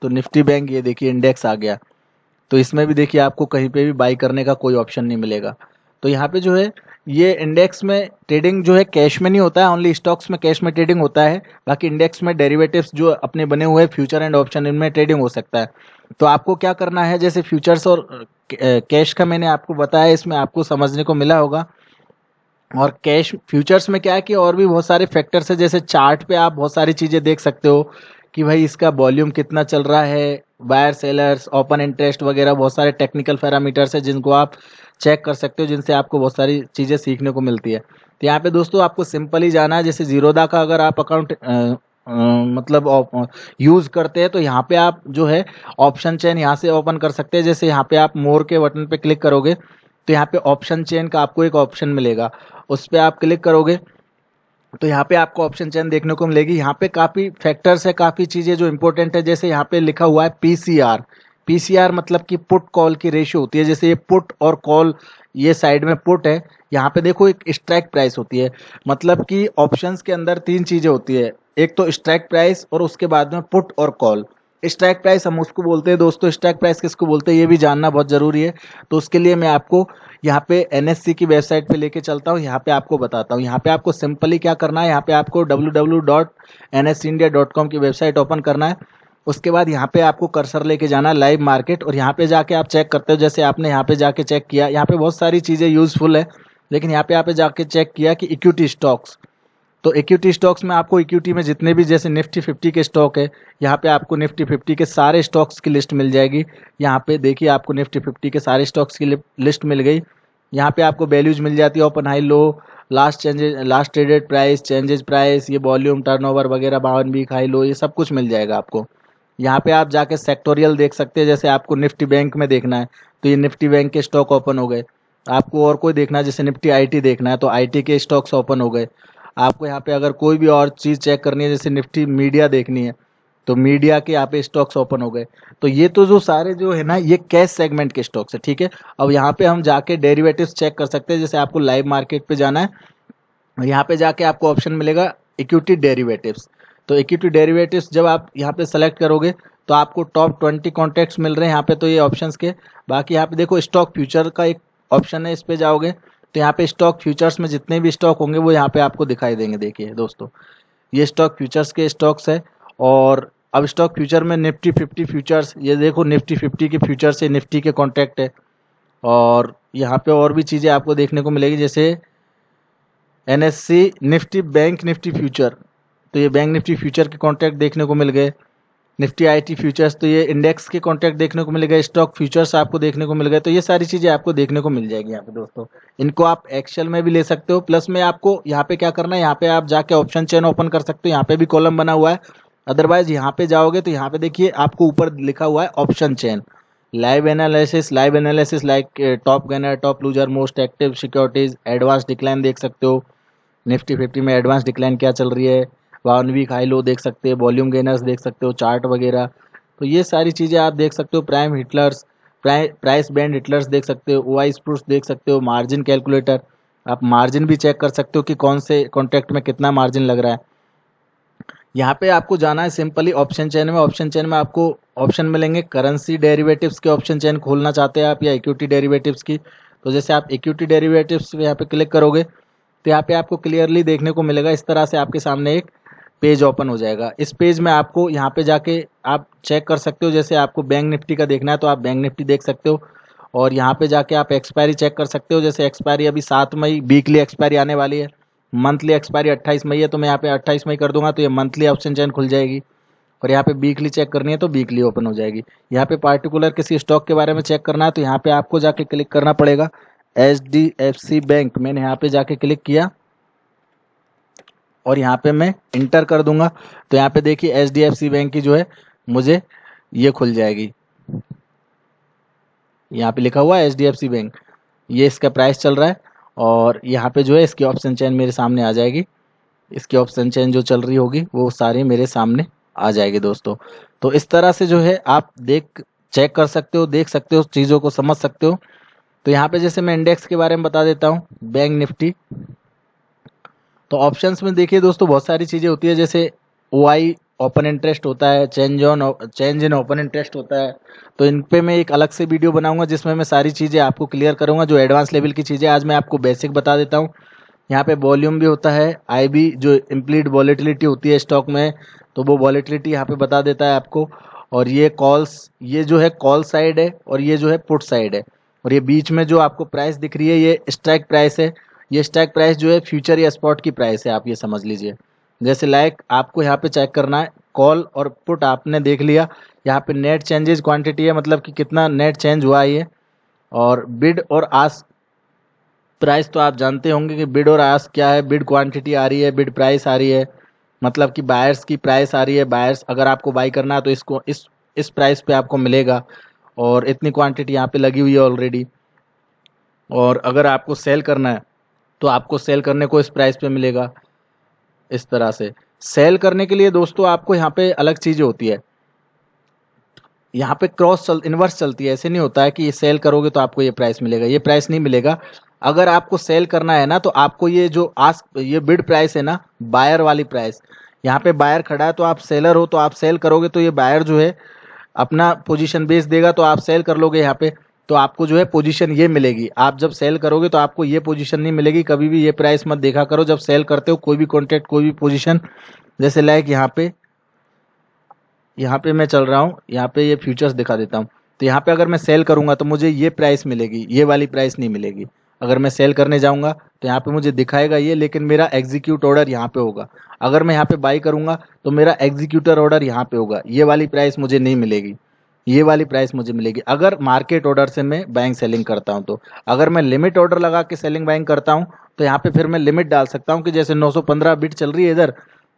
तो निफ्टी बैंक ये देखिए इंडेक्स आ गया। तो इसमें भी देखिए आपको कहीं पे भी बाई करने का कोई ऑप्शन नहीं मिलेगा। तो यहाँ पे जो है ये इंडेक्स में ट्रेडिंग जो है कैश में नहीं होता है, ओनली स्टॉक्स में कैश में ट्रेडिंग होता है। बाकी इंडेक्स में डेरिवेटिव्स जो अपने बने हुए फ्यूचर एंड ऑप्शन, इनमें ट्रेडिंग हो सकता है। तो आपको क्या करना है, जैसे फ्यूचर्स और कैश का मैंने आपको बताया, इसमें आपको समझने को मिला होगा। और कैश फ्यूचर्स में क्या है कि और भी बहुत सारे फैक्टर्स है, जैसे चार्ट पे आप बहुत सारी चीज़ें देख सकते हो कि भाई इसका वॉल्यूम कितना चल रहा है, बायर सेलर्स, ओपन इंटरेस्ट वगैरह, बहुत सारे टेक्निकल पैरामीटर्स है जिनको आप चेक कर सकते हो, जिनसे आपको बहुत सारी चीज़ें सीखने को मिलती है। तो यहाँ पे दोस्तों आपको सिंपल ही जाना है। जैसे जीरोधा का अगर आप अकाउंट मतलब यूज़ करते हैं तो यहाँ पे आप जो है ऑप्शन चेन यहाँ से ओपन कर सकते हैं। जैसे यहाँ पे आप मोर के बटन पे क्लिक करोगे तो यहाँ पे ऑप्शन चेन का आपको एक ऑप्शन मिलेगा, उस पर आप क्लिक करोगे तो यहाँ पे आपको ऑप्शन चेन देखने को मिलेगी। यहाँ पे काफ़ी फैक्टर्स है, काफ़ी चीज़ें जो इंपॉर्टेंट है। जैसे यहाँ पे लिखा हुआ है पीसीआर। पीसीआर मतलब कि पुट कॉल की रेशियो होती है। जैसे ये पुट और कॉल, ये साइड में पुट है, यहाँ पे देखो एक स्ट्राइक प्राइस होती है। मतलब कि ऑप्शंस के अंदर तीन चीज़ें होती है, एक तो स्ट्राइक प्राइस और उसके बाद में पुट और कॉल। स्ट्राइक प्राइस हम उसको बोलते हैं दोस्तों, स्ट्राइक प्राइस किसको बोलते हैं ये भी जानना बहुत ज़रूरी है। तो उसके लिए मैं आपको यहाँ पे एनएससी की वेबसाइट पे लेके चलता हूँ, यहाँ पे आपको बताता हूँ। यहाँ पे आपको सिंपली क्या करना है, यहाँ पे आपको www.nseindia.com की वेबसाइट ओपन करना है। उसके बाद यहाँ पे आपको कर्सर लेके जाना है लाइव मार्केट, और यहाँ पे जाके आप चेक करते हो। जैसे आपने यहाँ पे जाके चेक किया, यहाँ पे बहुत सारी चीज़ें यूजफुल है, लेकिन यहाँ पे जाके चेक किया कि इक्विटी स्टॉक्स। तो इक्विटी स्टॉक्स में आपको इक्विटी में जितने भी जैसे निफ्टी 50 के स्टॉक है, यहाँ पे आपको निफ्टी 50 के सारे स्टॉक्स की लिस्ट मिल जाएगी। यहाँ पे देखिए आपको निफ्टी 50 के सारे स्टॉक्स की लिस्ट मिल गई। यहाँ पे आपको वैल्यूज मिल जाती है, open high low, last changes, last traded price, changes price, ये वॉल्यूम, टर्नओवर वगैरह, 52 वीक हाई लो, ये सब कुछ मिल जाएगा आपको। यहाँ पे आप जाके सेक्टोरियल देख सकते हैं। जैसे आपको निफ्टी बैंक में देखना है तो ये निफ्टी बैंक के स्टॉक ओपन हो गए। आपको और कोई देखना है, जैसे निफ्टी आईटी देखना है तो आईटी के स्टॉक्स ओपन हो गए। आपको यहाँ पे अगर कोई भी और चीज़ चेक करनी है, जैसे निफ्टी मीडिया देखनी है तो मीडिया के यहाँ पे स्टॉक्स ओपन हो गए। तो ये तो जो सारे जो है ना, ये कैश सेगमेंट के स्टॉक्स है, ठीक है। अब यहाँ पे हम जाके डेरिवेटिव्स चेक कर सकते हैं। जैसे आपको लाइव मार्केट पे जाना है और यहाँ पे जाके आपको ऑप्शन मिलेगा इक्विटी डेरिवेटिव्स। तो इक्विटी डेरिवेटिव्स जब आप यहाँ पे सेलेक्ट करोगे तो आपको टॉप 20 कॉन्ट्रैक्ट्स मिल रहे हैं यहाँ पे, तो ये ऑप्शंस के। बाकी यहाँ पे देखो स्टॉक फ्यूचर का एक ऑप्शन है, इस पे जाओगे तो यहाँ पे स्टॉक फ्यूचर्स में जितने भी स्टॉक होंगे वो यहाँ पे आपको दिखाई देंगे। देखिए दोस्तों, ये स्टॉक फ्यूचर्स के स्टॉक्स है। और अब स्टॉक फ्यूचर में निफ्टी 50 फ्यूचर्स, ये देखो निफ्टी 50 के फ्यूचर्स है, निफ्टी के कॉन्ट्रैक्ट है। और यहाँ पे और भी चीज़ें आपको देखने को मिलेगी, जैसे NSC Nifty bank Nifty future, तो ये बैंक निफ्टी फ्यूचर के कॉन्ट्रैक्ट देखने को मिल गए। निफ्टी आईटी फ्यूचर्स, तो ये इंडेक्स के कॉन्ट्रैक्ट देखने को मिल गए। स्टॉक फ्यूचर्स आपको देखने को मिल गए। तो ये सारी चीज़ें आपको देखने को मिल जाएगी यहाँ पे दोस्तों। इनको आप एक्सेल में भी ले सकते हो, प्लस में आपको यहाँ पे क्या करना है, यहाँ पे आप जाके ऑप्शन चेन ओपन कर सकते हो। यहाँ पे भी कॉलम बना हुआ है। अदरवाइज यहाँ पे जाओगे तो यहाँ पे देखिए आपको ऊपर लिखा हुआ है option chain, live analysis like top gainer, top loser, most active securities, advance decline देख सकते हो। निफ्टी 50 में एडवांस डिक्लाइन क्या चल रही है, 1 वीक हाई लो देख सकते हो, वॉल्यूम गेनर्स देख सकते हो, चार्ट वगैरह। तो ये सारी चीज़ें आप देख सकते हो। Prime Hitler's, price band Hitler's देख सकते हो, ओआई स्प्रूस देख सकते हो, मार्जिन कैलकुलेटर, आप मार्जिन भी चेक कर सकते हो कि कौन से कॉन्ट्रैक्ट में कितना मार्जिन लग रहा है। यहाँ पे आपको जाना है सिंपली ऑप्शन चेन में। ऑप्शन चेन में आपको ऑप्शन मिलेंगे करेंसी डेरिवेटिव्स के ऑप्शन चेन खोलना चाहते हैं आप, या इक्विटी डेरिवेटिव्स की। तो जैसे आप इक्विटी डेरिवेटिव्स यहाँ पे क्लिक करोगे तो यहाँ पे आपको क्लियरली देखने को मिलेगा, इस तरह से आपके सामने एक पेज ओपन हो जाएगा। इस पेज में आपको यहाँ पे जाके आप चेक कर सकते हो। जैसे आपको बैंक निफ्टी का देखना है तो आप बैंक निफ्टी देख सकते हो, और यहाँ पे जाके आप एक्सपायरी चेक कर सकते हो। जैसे एक्सपायरी अभी 7 मई, वीकली एक्सपायरी आने वाली है। मंथली एक्सपायरी 28 मई है, तो मैं यहाँ पे 28 मई कर दूंगा तो ये मंथली ऑप्शन चेन खुल जाएगी। और यहाँ पे वीकली चेक करनी है तो वीकली ओपन हो जाएगी। यहाँ पे पार्टिकुलर किसी स्टॉक के बारे में चेक करना है तो यहाँ पे आपको जाके क्लिक करना पड़ेगा HDFC बैंक। मैंने यहाँ पे जाके क्लिक किया और यहाँ पे मैं इंटर कर दूंगा तो यहाँ पे देखिए HDFC बैंक की जो है मुझे ये खुल जाएगी। यहाँ पे लिखा हुआ है HDFC बैंक, ये इसका प्राइस चल रहा है, और यहाँ पे जो है इसकी ऑप्शन चेन मेरे सामने आ जाएगी। इसकी ऑप्शन चेन जो चल रही होगी वो सारी मेरे सामने आ जाएगी दोस्तों। तो इस तरह से जो है आप चेक कर सकते हो, देख सकते हो, चीज़ों को समझ सकते हो। तो यहाँ पे जैसे मैं इंडेक्स के बारे में बता देता हूँ, बैंक निफ्टी। तो ऑप्शंस में देखिए दोस्तों बहुत सारी चीज़ें होती है, जैसे ओआई ओपन इंटरेस्ट होता है, चेंज इन ओपन इंटरेस्ट होता है। तो इन पे मैं एक अलग से वीडियो बनाऊंगा जिसमें मैं सारी चीज़ें आपको क्लियर करूंगा, जो एडवांस लेवल की चीज़ें। आज मैं आपको बेसिक बता देता हूँ। यहाँ पे वॉल्यूम भी होता है, आईबी जो इम्प्लीड वॉलेटिलिटी होती है स्टॉक में, तो वो वॉलेटिलिटी यहाँ पे बता देता है आपको। और ये कॉल्स, ये जो है कॉल साइड है और ये जो है पुट साइड है। और ये बीच में जो आपको प्राइस दिख रही है ये स्ट्राइक प्राइस है। ये स्ट्राइक प्राइस जो है फ्यूचर या स्पॉट की प्राइस है, आप ये समझ लीजिए। जैसे लाइक आपको यहाँ पे चेक करना है, कॉल और पुट आपने देख लिया। यहाँ पे नेट चेंजेस क्वांटिटी है, मतलब कि कितना नेट चेंज हुआ है ये। और बिड और आस्क प्राइस तो आप जानते होंगे कि बिड और आस्क क्या है। बिड क्वांटिटी आ रही है, बिड प्राइस आ रही है, मतलब कि बायर्स की प्राइस आ रही है। बायर्स अगर आपको बाई करना है तो इसको इस प्राइस पे आपको मिलेगा, और इतनी क्वांटिटी यहाँ पे लगी हुई है ऑलरेडी। और अगर आपको सेल करना है तो आपको सेल करने को इस प्राइस पे मिलेगा। इस तरह से सेल करने के लिए दोस्तों आपको यहाँ पे अलग चीज़ें होती है। यहाँ पे इनवर्स चलती है। ऐसे नहीं होता है कि ये सेल करोगे तो आपको ये प्राइस मिलेगा, ये प्राइस नहीं मिलेगा। अगर आपको सेल करना है ना तो आपको ये जो ये बिड प्राइस है ना, बायर वाली प्राइस, यहाँ पे बायर खड़ा है तो आप सेलर हो तो आप सेल करोगे तो ये बायर जो है अपना पोजीशन बेच देगा, तो आप सेल कर लोगे यहाँ पे, तो आपको जो है पोजीशन ये मिलेगी। आप जब सेल करोगे तो आपको ये पोजीशन नहीं मिलेगी। कभी भी ये प्राइस मत देखा करो जब सेल करते हो कोई भी कॉन्ट्रैक्ट, कोई भी पोजीशन। जैसे लाइक यहाँ पे मैं चल रहा हूँ, यहाँ पे ये फ्यूचर्स दिखा देता हूँ। तो यहाँ पे अगर मैं सेल करूँगा तो मुझे ये प्राइस मिलेगी, ये वाली प्राइस नहीं मिलेगी। अगर मैं सेल करने जाऊँगा तो यहाँ पे मुझे दिखाएगा ये, लेकिन मेरा एग्जीक्यूट ऑर्डर यहाँ पे होगा। अगर मैं यहाँ पे बाई करूँगा तो मेरा एग्जीक्यूटर ऑर्डर यहाँ पे होगा, ये वाली प्राइस मुझे नहीं मिलेगी, ये वाली प्राइस मुझे मिलेगी अगर मार्केट ऑर्डर से मैं बाइंग सेलिंग करता हूँ। तो अगर मैं लिमिट ऑर्डर लगा के सेलिंग बाइंग करता हूँ तो यहाँ पे फिर मैं लिमिट डाल सकता हूँ कि जैसे 915 बिट चल रही है इधर,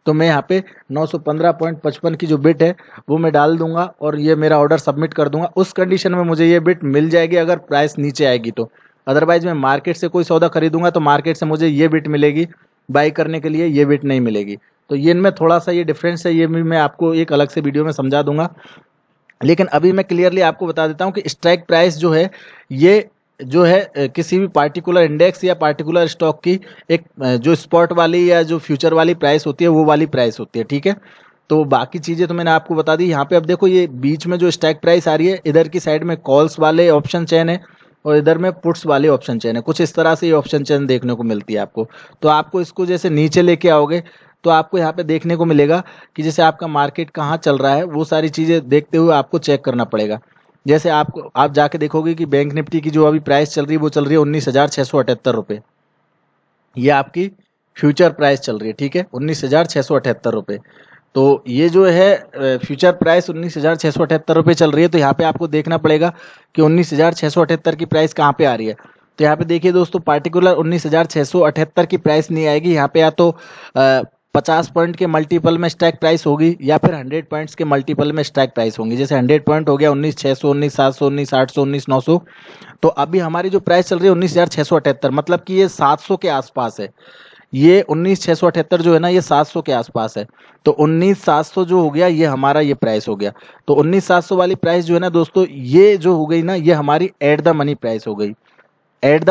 तो मैं यहाँ पे 915.55 की जो बिट है वो मैं डाल दूंगा और ये मेरा ऑर्डर सबमिट कर दूंगा। उस कंडीशन में मुझे ये बिट मिल जाएगी अगर प्राइस नीचे आएगी तो। अदरवाइज मैं मार्केट से कोई सौदा खरीदूंगा तो मार्केट से मुझे ये बिट मिलेगी, बाई करने के लिए ये बिट नहीं मिलेगी। तो ये इनमें थोड़ा सा ये डिफरेंस है, ये भी मैं आपको एक अलग से वीडियो में समझा दूंगा। लेकिन अभी मैं क्लियरली आपको बता देता हूँ कि स्ट्राइक प्राइस जो है ये जो है किसी भी पार्टिकुलर इंडेक्स या पार्टिकुलर स्टॉक की एक जो स्पॉट वाली या जो फ्यूचर वाली प्राइस होती है वो वाली प्राइस होती है, ठीक है। तो बाकी चीज़ें तो मैंने आपको बता दी। यहाँ पे अब देखो ये बीच में जो स्ट्राइक प्राइस आ रही है, इधर की साइड में कॉल्स वाले ऑप्शन चेन है और इधर में पुट्स वाले ऑप्शन चेन है। कुछ इस तरह से ये ऑप्शन चेन देखने को मिलती है आपको। तो आपको इसको जैसे नीचे लेके आओगे तो आपको यहाँ पे देखने को मिलेगा कि जैसे आपका मार्केट कहाँ चल रहा है, वो सारी चीज़ें देखते हुए आपको चेक करना पड़ेगा। जैसे आप जाके देखोगे कि बैंक निफ्टी की जो अभी प्राइस चल रही है वो चल रही है 19,678 रुपये। ये आपकी फ्यूचर प्राइस चल रही है, ठीक है, 19,678 रुपये। तो ये जो है फ्यूचर प्राइस 19,678 रुपये चल रही है। तो यहाँ पे आपको देखना पड़ेगा कि 19,678 की प्राइस कहाँ पे आ रही है। तो यहाँ पे देखिए दोस्तों, पार्टिकुलर 19,678 की प्राइस नहीं आएगी यहाँ पे, या तो 50 पॉइंट के मल्टीपल में स्ट्राइक प्राइस होगी या फिर 100 पॉइंट्स के मल्टीपल में स्ट्राइक प्राइस होंगी। जैसे 100 पॉइंट हो गया 19,600, 19,700, 19,800, 19,900। तो अभी हमारी जो प्राइस चल रही है 19,678, मतलब कि ये 700 के आसपास है। ये 19,678 जो है ना, ये 700 के आसपास है। तो 19,700 जो हो गया ये हमारा ये प्राइस हो गया। तो 19,700 वाली प्राइस जो है ना दोस्तों, ये जो हो गई ना, ये हमारी एट द मनी प्राइस हो गई। एट द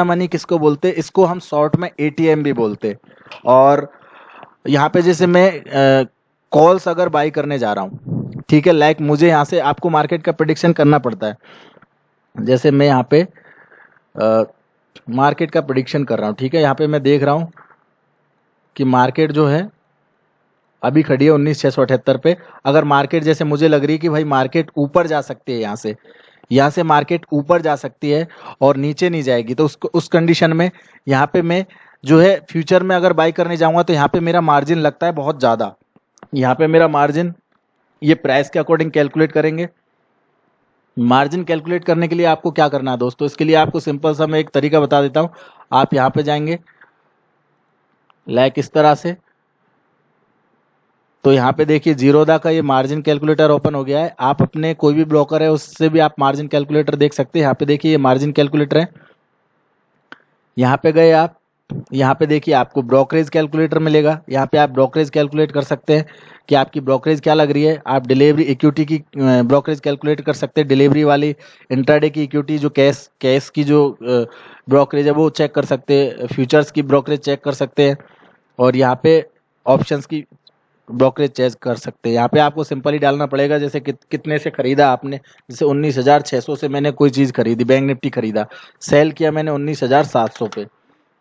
मनी किसको बोलते हैं? इसको हम शॉर्ट में एटीएम भी बोलते हैं। और यहाँ पे जैसे मैं कॉल्स अगर बाई करने जा रहा हूँ, ठीक है, लाइक मुझे यहाँ से आपको मार्केट का प्रेडिक्शन करना पड़ता है। जैसे मैं यहाँ पे मार्केट का प्रेडिक्शन कर रहा हूँ, ठीक है, यहाँ पे मैं देख रहा हूँ कि मार्केट जो है अभी खड़ी है 19,678 पे। अगर मार्केट जैसे मुझे लग रही है कि भाई मार्केट ऊपर जा सकती है, यहाँ से मार्केट ऊपर जा सकती है और नीचे नहीं जाएगी, तो उस कंडीशन में यहाँ पे मैं जो है फ्यूचर में अगर बाई करने जाऊंगा तो यहाँ पे मेरा मार्जिन लगता है बहुत ज़्यादा। यहाँ पे मेरा मार्जिन ये प्राइस के अकॉर्डिंग कैलकुलेट करेंगे। मार्जिन कैलकुलेट करने के लिए आपको क्या करना है दोस्तों, इसके लिए आपको सिंपल सा मैं एक तरीका बता देता हूँ। आप यहाँ पे जाएंगे लाइक इस तरह से, तो यहाँ पे देखिए जीरोदा का ये मार्जिन कैलकुलेटर ओपन हो गया है। आप अपने कोई भी ब्रोकर है उससे भी आप मार्जिन कैलकुलेटर देख सकते हैं। यहाँ पे देखिए ये मार्जिन कैलकुलेटर है। यहाँ पे गए आप, यहाँ पे देखिए आपको ब्रोकरेज कैलकुलेटर मिलेगा। यहाँ पे आप ब्रोकरेज कैलकुलेट कर सकते हैं कि आपकी ब्रोकरेज क्या लग रही है। आप डिलीवरी इक्विटी की ब्रोकरेज कैलकुलेट कर सकते हैं, डिलीवरी वाली इंट्राडे की इक्विटी जो कैश की जो ब्रोकरेज है वो चेक कर सकते हैं, फ्यूचर्स की ब्रोकरेज चेक कर सकते हैं, और यहाँ पे ऑप्शंस की ब्रोकरेज चेक कर सकते हैं। यहाँ पे आपको सिंपल ही डालना पड़ेगा जैसे कितने से खरीदा आपने। जैसे 19,600 से मैंने कोई चीज़ खरीदी, बैंक निफ्टी खरीदा, सेल किया मैंने 19,700 पे।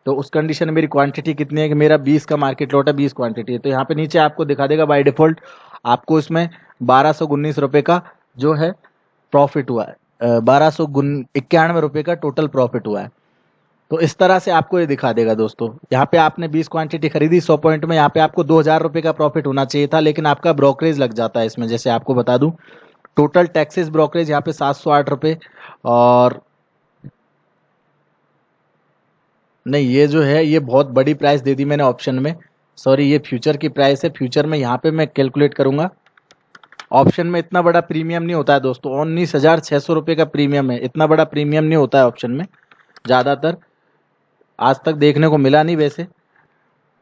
तो उस कंडीशन में मेरी क्वांटिटी कितनी है कि मेरा 20 का मार्केट लॉट है, 20 क्वांटिटी है। तो यहाँ पे नीचे आपको दिखा देगा बाय डिफॉल्ट आपको इसमें 1219 रुपये का जो है प्रॉफिट हुआ है, 1291 रुपये का टोटल प्रॉफिट हुआ है। तो इस तरह से आपको ये दिखा देगा दोस्तों। यहाँ पे आपने 20 क्वांटिटी खरीदी 100 पॉइंट में, यहाँ पे आपको 2,000 रुपये का प्रॉफिट होना चाहिए था, लेकिन आपका ब्रोकरेज लग जाता है इसमें। जैसे आपको बता दूं, टोटल टैक्सेस ब्रोकरेज यहाँ पे 708 रुपये, और नहीं, ये जो है ये बहुत बड़ी प्राइस दे दी मैंने ऑप्शन में। सॉरी, ये फ्यूचर की प्राइस है। फ्यूचर में यहाँ पे मैं कैलकुलेट करूंगा। ऑप्शन में इतना बड़ा प्रीमियम नहीं होता है दोस्तों, 19,600 रुपये का प्रीमियम है। इतना बड़ा प्रीमियम नहीं होता है ऑप्शन में, ज़्यादातर आज तक देखने को मिला नहीं वैसे,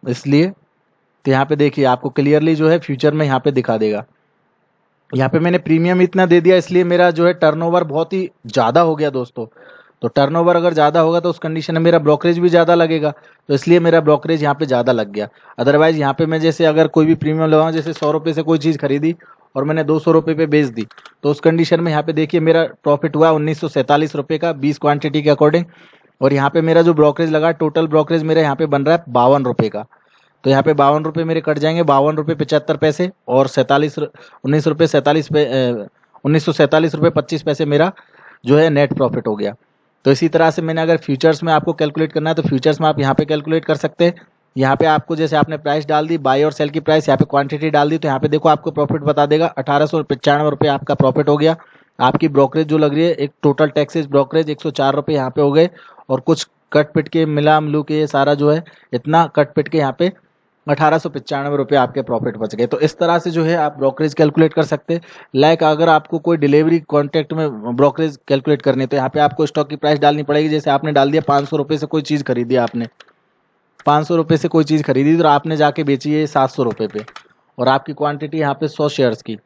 इसलिए। तो यहाँ पे देखिए आपको क्लियरली जो है फ्यूचर में यहाँ पे दिखा देगा। यहाँ पे मैंने प्रीमियम इतना दे दिया, इसलिए मेरा जो है टर्नओवर बहुत ही ज़्यादा हो गया दोस्तों। तो टर्नओवर अगर ज़्यादा होगा तो उस कंडीशन में मेरा ब्रोकरेज भी ज़्यादा लगेगा, तो इसलिए मेरा ब्रोकरेज यहाँ पे ज़्यादा लग गया। अदरवाइज यहाँ पे मैं जैसे अगर कोई भी प्रीमियम लगाऊँ, जैसे 100 रुपये से कोई चीज़ खरीदी और मैंने 200 रुपये पे बेच दी, तो उस कंडीशन में यहाँ पे देखिए मेरा प्रॉफिट हुआ 1947 रुपये का 20 क्वान्टिटी के अकॉर्डिंग। और यहाँ पे मेरा जो ब्रोकरेज लगा, टोटल ब्रोकरेज मेरा यहाँ पे बन रहा है 52 रुपये का। तो यहाँ पे 52 रुपये मेरे कट जाएंगे, 52 रुपये 75 पैसे, और 1947 रुपये 25 पैसे मेरा जो है नेट प्रॉफिट हो गया। तो इसी तरह से मैंने अगर फ्यूचर्स में आपको कैलकुलेट करना है तो फ्यूचर्स में आप यहाँ पे कैलकुलेट कर सकते हैं। यहाँ पे आपको जैसे आपने प्राइस डाल दी, बाई और सेल की प्राइस, यहाँ पे क्वांटिटी डाल दी, तो यहाँ पे देखो आपको प्रॉफिट बता देगा 1895 रुपये आपका प्रॉफिट हो गया। आपकी ब्रोकरेज जो लग रही है, एक टोटल टैक्सेस ब्रोकरेज 104 रुपये यहाँ पे हो गए, और कुछ कट पिट के मिला मिलू के ये सारा जो है इतना कट पिट के यहाँ पे 1895 रुपये आपके प्रॉफिट बच गए। तो इस तरह से जो है आप ब्रोकरेज कैलकुलेट कर सकते हैं। लाइक अगर आपको कोई डिलीवरी कॉन्ट्रैक्ट में ब्रोकरेज कैलकुलेट करनी है तो यहाँ पे आपको स्टॉक की प्राइस डालनी पड़ेगी। जैसे आपने डाल दिया 500 रुपये से कोई चीज़ खरीदी, आपने 500 रुपये से कोई चीज़ खरीदी तो आपने जाके बेची है 700 रुपये पे, और आपकी क्वांटिटी यहाँ पे 100 शेयर्स की,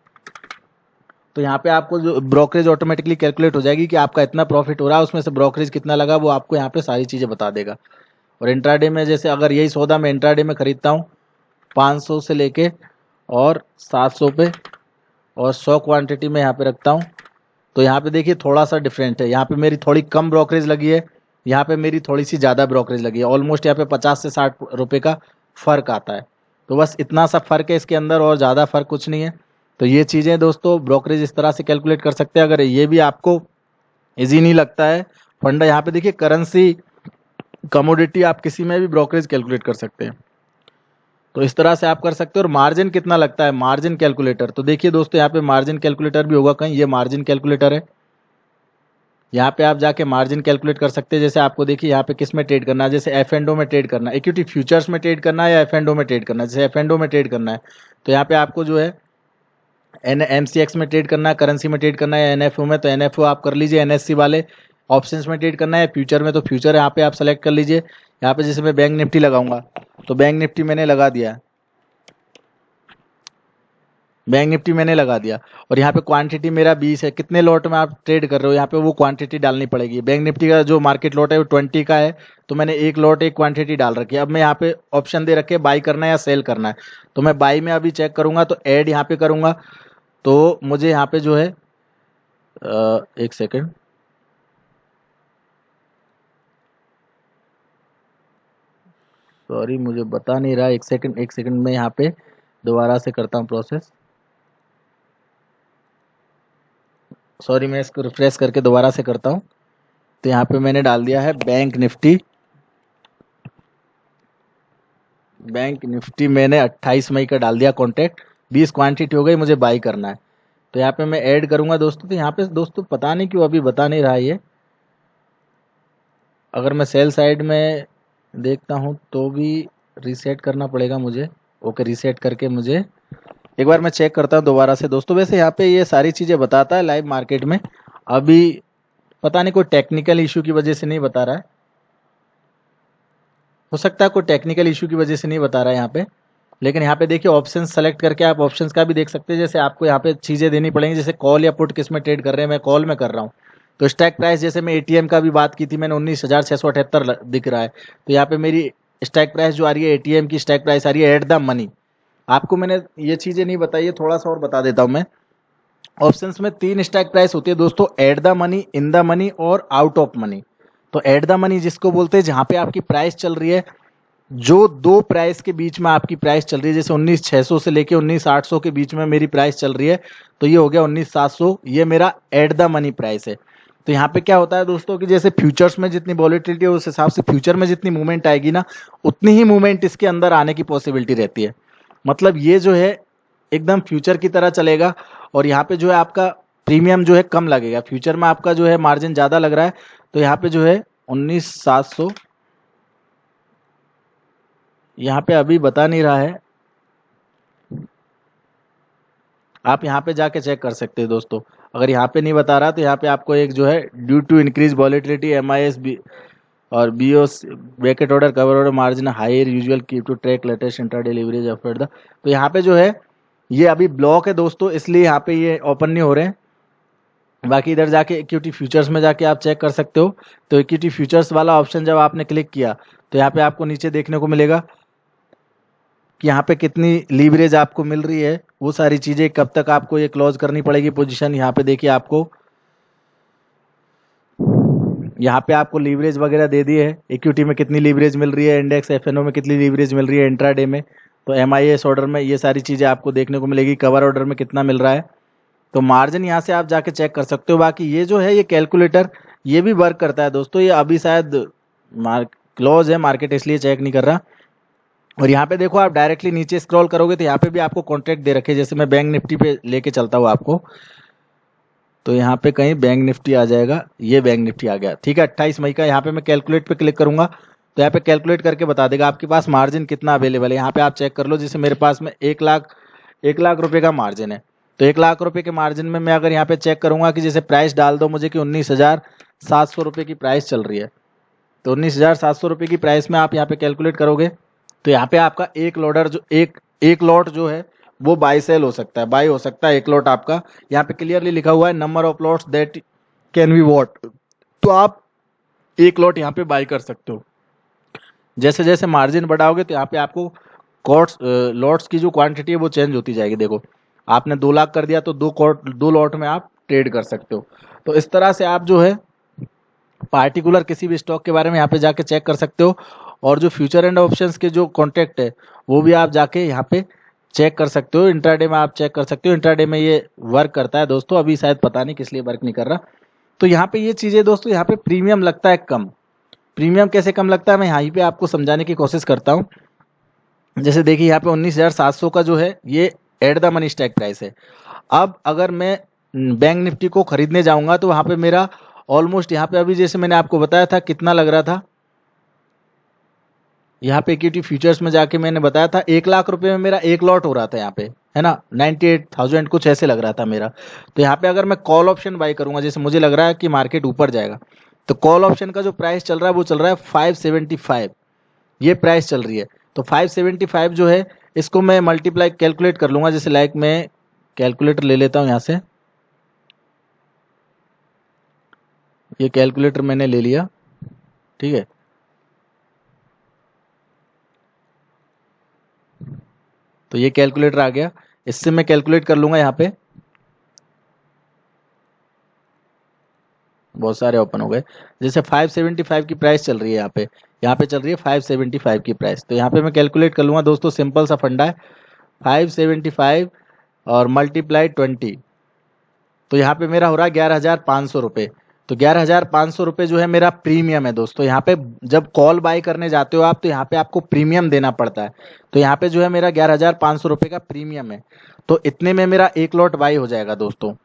तो यहाँ पे आपको जो ब्रोकरेज ऑटोमेटिकली कैलकुलेट हो जाएगी कि आपका इतना प्रॉफिट हो रहा है, उसमें से ब्रोकरेज कितना लगा वो आपको यहाँ पे सारी चीज़ें बता देगा। और इंट्राडे में जैसे अगर यही सौदा मैं इंट्राडे में खरीदता हूँ 500 से लेके और 700 पे, और 100 क्वांटिटी में यहाँ पे रखता हूँ, तो यहाँ पे देखिए थोड़ा सा डिफरेंट है। यहाँ पे मेरी थोड़ी कम ब्रोकरेज लगी है, यहाँ पे मेरी थोड़ी सी ज़्यादा ब्रोकरेज लगी है। ऑलमोस्ट यहाँ पे 50 से 60 रुपये का फ़र्क आता है। तो बस इतना सा फ़र्क है इसके अंदर, और ज़्यादा फ़र्क कुछ नहीं है। तो ये चीज़ें दोस्तों ब्रोकरेज इस तरह से कैलकुलेट कर सकते हैं। अगर ये भी आपको ईजी नहीं लगता है फंडा, यहाँ पे देखिए करेंसी, कमोडिटी, आप किसी में भी ब्रोकरेज कैलकुलेट कर सकते हैं। तो इस तरह से आप कर सकते हो। और मार्जिन कितना लगता है, मार्जिन कैलकुलेटर, तो देखिए दोस्तों यहाँ पे मार्जिन कैलकुलेटर भी होगा कहीं, ये मार्जिन कैलकुलेटर है। यहाँ पे आप जाके मार्जिन कैलकुलेट कर सकते हैं। जैसे आपको देखिए यहाँ पे किस में ट्रेड करना है, जैसे एफ एंड ओ में ट्रेड करना है, इक्विटी फ्यूचर्स में ट्रेड करना है या एफ एंड ओ में ट्रेड करना है। जैसे एफ एंड ओ में ट्रेड करना है तो यहाँ पे आपको जो है MCX में ट्रेड करना है, करेंसी में ट्रेड करना है, NFO में, तो NFO आप कर लीजिए, NSC वाले ऑप्शंस में ट्रेड करना है, फ्यूचर में तो फ्यूचर यहाँ पे आप सेलेक्ट कर लीजिए। यहाँ पे जैसे मैं बैंक निफ्टी लगाऊंगा तो बैंक निफ्टी मैंने लगा दिया, बैंक निफ्टी मैंने लगा दिया। और यहाँ पे क्वांटिटी मेरा 20 है, कितने लॉट में आप ट्रेड कर रहे हो यहाँ पे वो क्वांटिटी डालनी पड़ेगी। बैंक निफ्टी का जो मार्केट लॉट है वो 20 का है, तो मैंने एक लॉट एक क्वांटिटी डाल रखी है। अब मैं यहाँ पे ऑप्शन दे रखे बाई करना है या सेल करना है, तो मैं बाई में अभी चेक करूंगा तो ऐड यहाँ पे करूंगा, तो मुझे यहाँ पे जो है एक सेकेंड, सॉरी मुझे बता नहीं रहा, एक सेकेंड में यहाँ पे दोबारा से करता हूँ प्रोसेस। सॉरी, मैं इसको रिफ्रेश करके दोबारा से करता हूँ। तो यहाँ पे मैंने डाल दिया है बैंक निफ्टी, बैंक निफ्टी मैंने 28 मई का डाल दिया कॉन्टैक्ट, 20 क्वांटिटी हो गई, मुझे बाई करना है। तो यहाँ पे मैं ऐड करूंगा दोस्तों, तो यहाँ पे दोस्तों पता नहीं क्यों अभी बता नहीं रहा है ये। अगर मैं सेल साइड में देखता हूँ तो भी रीसेट करना पड़ेगा मुझे। ओके, रीसेट करके मुझे एक बार मैं चेक करता हूँ दोबारा से दोस्तों। वैसे यहाँ पे ये सारी चीज़ें बताता है लाइव मार्केट में, अभी पता नहीं कोई टेक्निकल इशू की वजह से नहीं बता रहा है, हो सकता है कोई टेक्निकल इशू की वजह से नहीं बता रहा है यहाँ पे। लेकिन यहाँ पे देखिए ऑप्शन सेलेक्ट करके आप ऑप्शंस का भी देख सकते हैं। जैसे आपको यहाँ पे चीज़ें देनी पड़ेंगी, जैसे कॉल या पुट किस में ट्रेड कर रहे हैं, मैं कॉल में कर रहा हूँ। तो स्ट्राइक प्राइस, जैसे मैं एटीएम का भी बात की थी मैंने, 19,678 दिख रहा है, तो यहाँ पे मेरी स्ट्राइक प्राइस जो आ रही है एटीएम की स्ट्राइक प्राइस आ रही है एट द मनी। आपको मैंने ये चीज़ें नहीं बताई है, थोड़ा सा और बता देता हूँ मैं। ऑप्शंस में 3 स्ट्राइक प्राइस होती है दोस्तों, eight the money, in the money और आउट ऑफ मनी। तो एट द मनी जिसको बोलते हैं जहाँ पे आपकी प्राइस चल रही है, जो दो प्राइस के बीच में आपकी प्राइस चल रही है, जैसे 19,600 से लेके 19,800 के बीच में मेरी प्राइस चल रही है, तो ये हो गया 19,700, ये मेरा एट द मनी प्राइस है। तो यहाँ पे क्या होता है दोस्तों कि जैसे फ्यूचर्स में जितनी वॉलेटिलिटी है उस हिसाब से फ्यूचर में जितनी मूवमेंट आएगी ना, उतनी ही मूवमेंट इसके अंदर आने की पॉसिबिलिटी रहती है। मतलब ये जो है एकदम फ्यूचर की तरह चलेगा, और यहाँ पे जो है आपका प्रीमियम जो है कम लगेगा। फ्यूचर में आपका जो है मार्जिन ज़्यादा लग रहा है, तो यहाँ पे जो है 19,700 यहाँ पे अभी बता नहीं रहा है, आप यहाँ पे जाके चेक कर सकते हैं दोस्तों। अगर यहाँ पे नहीं बता रहा तो यहाँ पे आपको एक जो है due to increase volatility MIS और BOS bracket order cover order margin higher usual keep to track latest intraday leverage after the, तो यहाँ पे जो है ये अभी ब्लॉक है दोस्तों, इसलिए यहाँ पे ये ओपन नहीं हो रहे हैं। बाकी इधर जाके इक्विटी फ्यूचर्स में जाके आप चेक कर सकते हो। तो इक्विटी फ्यूचर्स वाला ऑप्शन जब आपने क्लिक किया तो यहाँ पे आपको नीचे देखने को मिलेगा कि यहाँ पे कितनी लीवरेज आपको मिल रही है, वो सारी चीज़ें, कब तक आपको ये क्लोज करनी पड़ेगी पोजीशन। यहाँ पे देखिए आपको यहाँ पे आपको लीवरेज वगैरह दे दी है, इक्विटी में कितनी लीवरेज मिल रही है, इंडेक्स FNO में कितनी लीवरेज मिल रही है इंट्राडे में, तो MIS ऑर्डर में ये सारी चीज़ें आपको देखने को मिलेगी, कवर ऑर्डर में कितना मिल रहा है। तो मार्जिन यहाँ से आप जाके चेक कर सकते हो। बाकी ये जो है ये कैलकुलेटर ये भी वर्क करता है दोस्तों, ये अभी शायद क्लोज है मार्केट इसलिए चेक नहीं कर रहा। और यहाँ पे देखो आप डायरेक्टली नीचे स्क्रॉल करोगे तो यहाँ पे भी आपको कॉन्ट्रैक्ट दे रखे, जैसे मैं बैंक निफ्टी पे लेके चलता हूँ आपको, तो यहाँ पे कहीं बैंक निफ्टी आ जाएगा, ये बैंक निफ्टी आ गया, ठीक है 28 मई का। यहाँ पे मैं कैलकुलेट पे क्लिक करूंगा तो यहाँ पे कैलकुलेट करके बता देगा आपके पास मार्जिन कितना अवेलेबल है। यहाँ पे आप चेक कर लो, जैसे मेरे पास में 1 लाख रुपए का मार्जिन है, तो 1 लाख रुपए के मार्जिन में मैं अगर यहाँ पे चेक करूंगा कि जैसे प्राइस डाल दो मुझे कि 19,700 रुपये की प्राइस चल रही है, तो 19,700 रुपये की प्राइस में आप यहाँ पे कैलकुलेट करोगे तो यहाँ पे आपका एक लॉट जो है वो बाई सेल हो सकता है, बाई हो सकता है एक लॉट आपका। यहाँ पे क्लियरली लिखा हुआ है number of lots that can be what, तो आप एक लॉट यहाँ पे बाई कर सकते हो। जैसे जैसे मार्जिन बढ़ाओगे तो यहाँ पे आपको लॉट्स की जो क्वांटिटी है वो चेंज होती जाएगी। देखो आपने 2 लाख कर दिया तो 2 लॉट में आप ट्रेड कर सकते हो। तो इस तरह से आप जो है पार्टिकुलर किसी भी स्टॉक के बारे में यहाँ पे जाके चेक कर सकते हो। और जो फ्यूचर एंड ऑप्शंस के जो कॉन्ट्रैक्ट है वो भी आप जाके यहाँ पे चेक कर सकते हो। इंट्राडे में आप चेक कर सकते हो, इंट्राडे में ये वर्क करता है दोस्तों, अभी शायद पता नहीं किस लिए वर्क नहीं कर रहा। तो यहाँ पे ये चीज़ें दोस्तों, यहाँ पे प्रीमियम लगता है कम। प्रीमियम कैसे कम लगता है मैं यहाँ पे आपको समझाने की कोशिश करता हूँ। जैसे देखिए यहाँ पे 19,700 का जो है ये eight the money stack price है। अब अगर मैं बैंक निफ्टी को खरीदने जाऊंगा तो वहाँ पे मेरा ऑलमोस्ट यहाँ पे अभी जैसे मैंने आपको बताया था कितना लग रहा था, यहाँ पे इक्विटी फ्यूचर्स में जाके मैंने बताया था 1 लाख रुपए में मेरा एक लॉट हो रहा था यहाँ पे, है ना 98,000 कुछ ऐसे लग रहा था मेरा। तो यहाँ पे अगर मैं कॉल ऑप्शन बाई करूंगा, जैसे मुझे लग रहा है कि मार्केट ऊपर जाएगा, तो कॉल ऑप्शन का जो प्राइस चल रहा है वो चल रहा है 575, ये प्राइस चल रही है। तो 575 जो है इसको मैं मल्टीप्लाई कैलकुलेट कर लूंगा, जैसे लाइक मैं कैलकुलेटर ले लेता हूँ यहाँ से, ये कैलकुलेटर मैंने ले लिया, ठीक है। तो ये कैलकुलेटर आ गया, इससे मैं कैलकुलेट कर लूंगा। यहाँ पे बहुत सारे ओपन हो गए, जैसे 575 की प्राइस चल रही है यहाँ पे चल रही है 575 की प्राइस। तो यहाँ पे मैं कैलकुलेट कर लूंगा दोस्तों, सिंपल सा फंडा है 575 और मल्टीप्लाई 20, तो यहाँ पे मेरा हो रहा है 11,500 रुपये। तो 11,500 रुपये जो है मेरा प्रीमियम है दोस्तों। यहाँ पे जब कॉल बाई करने जाते हो आप तो यहाँ पे आपको प्रीमियम देना पड़ता है। तो यहाँ पे जो है मेरा 11,500 रुपये का प्रीमियम है, तो इतने में मेरा एक लॉट बाई हो जाएगा दोस्तों।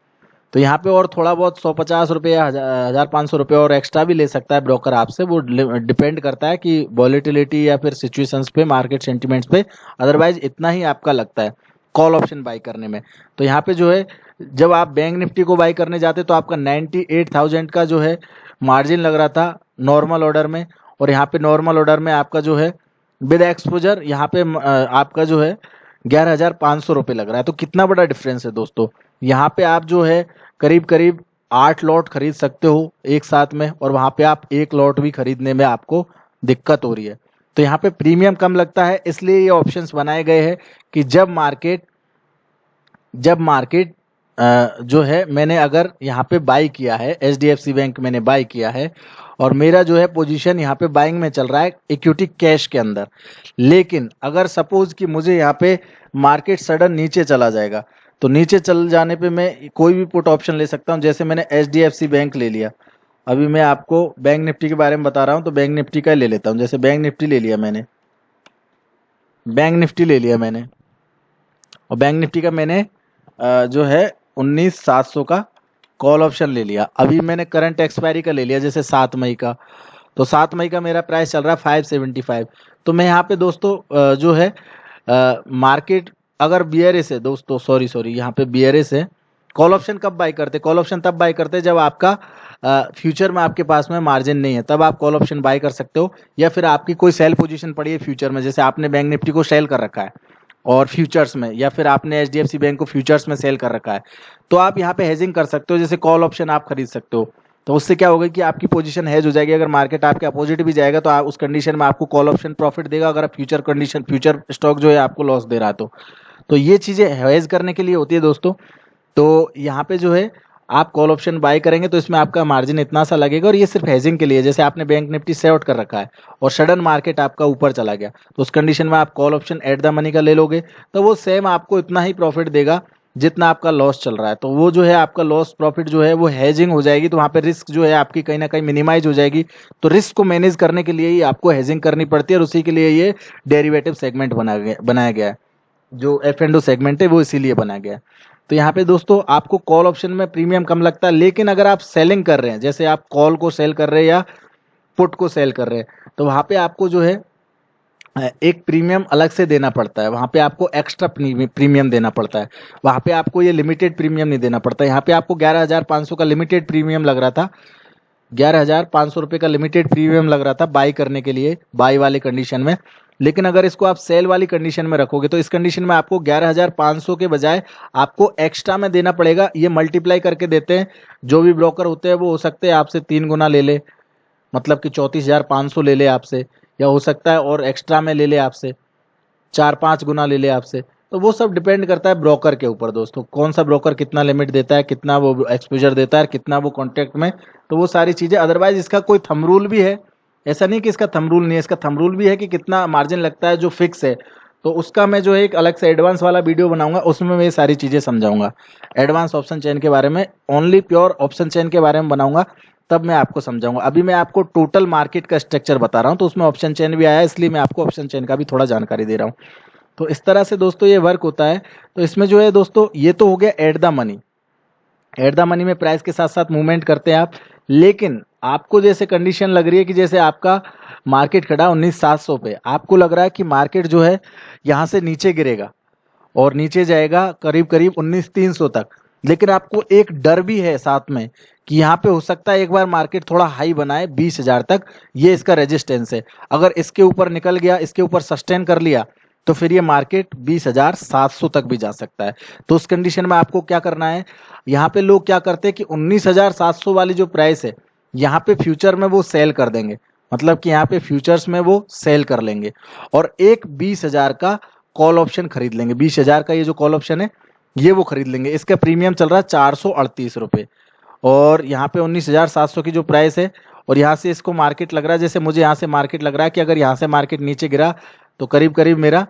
तो यहाँ पे और थोड़ा बहुत 150 रुपये या 1,500 रुपये और एक्स्ट्रा भी ले सकता है ब्रोकर आपसे, वो डिपेंड करता है कि वॉलेटिलिटी या फिर सिचुएशंस पे, मार्केट सेंटिमेंट्स पे। अदरवाइज इतना ही आपका लगता है कॉल ऑप्शन बाई करने में। तो यहाँ पे जो है जब आप बैंक निफ्टी को बाई करने जाते तो आपका 98,000 का जो है मार्जिन लग रहा था नॉर्मल ऑर्डर में, और यहाँ पे नॉर्मल ऑर्डर में आपका जो है विद एक्सपोजर यहाँ पे आपका जो है 11,500 रुपये लग रहा है। तो कितना बड़ा डिफरेंस है दोस्तों। यहाँ पे आप जो है करीब करीब 8 लॉट खरीद सकते हो एक साथ में, और वहाँ पे आप एक लॉट भी खरीदने में आपको दिक्कत हो रही है। तो यहाँ पे प्रीमियम कम लगता है, इसलिए ये ऑप्शंस बनाए गए हैं कि जब मार्केट जो है मैंने अगर यहाँ पे बाई किया है, HDFC बैंक मैंने बाई किया है और मेरा जो है पोजीशन यहाँ पे बाइंग में चल रहा है इक्विटी कैश के अंदर, लेकिन अगर सपोज कि मुझे यहाँ पे मार्केट सडन नीचे चला जाएगा, तो नीचे चल जाने पे मैं कोई भी पुट ऑप्शन ले सकता हूँ। जैसे मैंने HDFC बैंक ले लिया, अभी मैं आपको बैंक निफ्टी के बारे में बता रहा हूँ, तो बैंक निफ्टी का ले लेता हूँ। जैसे बैंक निफ्टी ले लिया मैंने, और बैंक निफ्टी का मैंने जो है 19,700 का कॉल ऑप्शन ले लिया। अभी मैंने करंट एक्सपायरी का ले लिया जैसे 7 मई का, तो 7 मई का मेरा प्राइस चल रहा है 575। तो मैं यहाँ पे दोस्तों जो है मार्केट अगर बियरिश है दोस्तों, सॉरी यहाँ पे बियरिश है। कॉल ऑप्शन कब बाई करते? कॉल ऑप्शन तब बाई करते जब आपका फ्यूचर में आपके पास में मार्जिन नहीं है, तब आप कॉल ऑप्शन बाई कर सकते हो। या फिर आपकी कोई सेल पोजीशन पड़ी है फ्यूचर में, जैसे आपने बैंक निफ्टी को सेल कर रखा है और फ्यूचर्स में, या फिर आपने एचडीएफसी बैंक को फ्यूचर्स में सेल कर रखा है, तो आप यहाँ पे हेजिंग कर सकते हो। जैसे कॉल ऑप्शन आप खरीद सकते हो, तो उससे क्या होगा कि आपकी पोजीशन हेज हो जाएगी। अगर मार्केट आपके अपोजिट भी जाएगा तो आप उस कंडीशन में आपको कॉल ऑप्शन प्रॉफिट देगा, अगर फ्यूचर स्टॉक जो है आपको लॉस दे रहा है तो ये चीज़ें हेज करने के लिए होती है दोस्तों। तो यहाँ पे जो है आप कॉल ऑप्शन बाय करेंगे तो इसमें आपका मार्जिन इतना सा लगेगा, और ये सिर्फ हेजिंग के लिए। जैसे आपने बैंक निफ्टी से आउट कर रखा है और सडन मार्केट आपका ऊपर चला गया, तो उस कंडीशन में आप call option eight the money का ले लोगे, तो वो सेम आपको इतना ही प्रॉफिट देगा जितना आपका लॉस चल रहा है। तो वो जो है आपका लॉस प्रॉफिट जो है वो हेजिंग हो जाएगी, तो वहाँ पे रिस्क जो है आपकी कहीं ना कहीं मिनिमाइज हो जाएगी। तो रिस्क को मैनेज करने के लिए ही आपको हेजिंग करनी पड़ती है, और उसी के लिए ये डेरिवेटिव सेगमेंट बनाया गया है। जो F&O सेगमेंट है वो इसीलिए बनाया गया है। तो यहाँ पे दोस्तों आपको कॉल ऑप्शन में प्रीमियम कम लगता है, लेकिन अगर आप सेलिंग कर रहे हैं, जैसे आप कॉल को सेल कर रहे हैं या पुट को सेल कर रहे हैं, तो वहाँ पे आपको जो है एक प्रीमियम अलग से देना पड़ता है। वहाँ पे आपको एक्स्ट्रा प्रीमियम देना पड़ता है। वहाँ पे आपको ये लिमिटेड प्रीमियम नहीं देना पड़ता। यहाँ पे आपको 11,500 का लिमिटेड प्रीमियम लग रहा था, 11,500 रुपये का लिमिटेड प्रीमियम लग रहा था बाई करने के लिए, बाई वाले कंडीशन में। लेकिन अगर इसको आप सेल वाली कंडीशन में रखोगे तो इस कंडीशन में आपको 11,500 के बजाय आपको एक्स्ट्रा में देना पड़ेगा। ये मल्टीप्लाई करके देते हैं, जो भी ब्रोकर होते हैं वो हो सकते हैं आपसे 3 गुना ले ले, मतलब कि 34,500 ले ले आपसे, या हो सकता है और एक्स्ट्रा में ले ले आपसे 4-5 गुना ले ले आपसे। तो वो सब डिपेंड करता है ब्रोकर के ऊपर दोस्तों, कौन सा ब्रोकर कितना लिमिट देता है, कितना वो एक्सपोजर देता है, कितना वो कॉन्ट्रैक्ट में, तो वो सारी चीज़ें। अदरवाइज इसका कोई थंब रूल भी है, ऐसा नहीं कि इसका थंब रूल नहीं है, इसका थंब रूल भी है कि कितना मार्जिन लगता है जो फिक्स है। तो उसका मैं जो है एक अलग से एडवांस वाला वीडियो बनाऊंगा, उसमें मैं ये सारी चीज़ें समझाऊंगा। एडवांस ऑप्शन चेन के बारे में, ओनली प्योर ऑप्शन चेन के बारे में बनाऊंगा, तब मैं आपको समझाऊंगा। अभी मैं आपको टोटल मार्केट का स्ट्रक्चर बता रहा हूँ, तो उसमें ऑप्शन चेन भी आया है, इसलिए मैं आपको ऑप्शन चेन का भी थोड़ा जानकारी दे रहा हूँ। तो इस तरह से दोस्तों ये वर्क होता है। तो इसमें जो है दोस्तों ये तो हो गया eight the money. Eight the money में प्राइस के साथ साथ मूवमेंट करते हैं आप, लेकिन आपको जैसे कंडीशन लग रही है कि जैसे आपका मार्केट खड़ा 19,700 पे, आपको लग रहा है कि मार्केट जो है यहाँ से नीचे गिरेगा और नीचे जाएगा करीब करीब 19,300 तक, लेकिन आपको एक डर भी है साथ में कि यहाँ पे हो सकता है एक बार मार्केट थोड़ा हाई बनाए 20,000 तक, ये इसका रेजिस्टेंस है। अगर इसके ऊपर निकल गया, इसके ऊपर सस्टेन कर लिया, तो फिर ये मार्केट 20,700 तक भी जा सकता है। तो उस कंडीशन में आपको क्या करना है, यहाँ पे लोग क्या करते हैं कि 19,700 वाली जो प्राइस है यहाँ पे फ्यूचर में वो सेल कर देंगे, मतलब कि यहाँ पे फ्यूचर्स में वो सेल कर लेंगे और एक 20,000 का कॉल ऑप्शन खरीद लेंगे। 20,000 का ये जो कॉल ऑप्शन है ये वो खरीद लेंगे। इसका प्रीमियम चल रहा है 438 रुपये, और यहाँ पे 19,700 की जो प्राइस है, और यहाँ से इसको मार्केट लग रहा है, जैसे मुझे यहाँ से मार्केट लग रहा है कि अगर यहाँ से मार्केट नीचे गिरा तो करीब करीब मेरा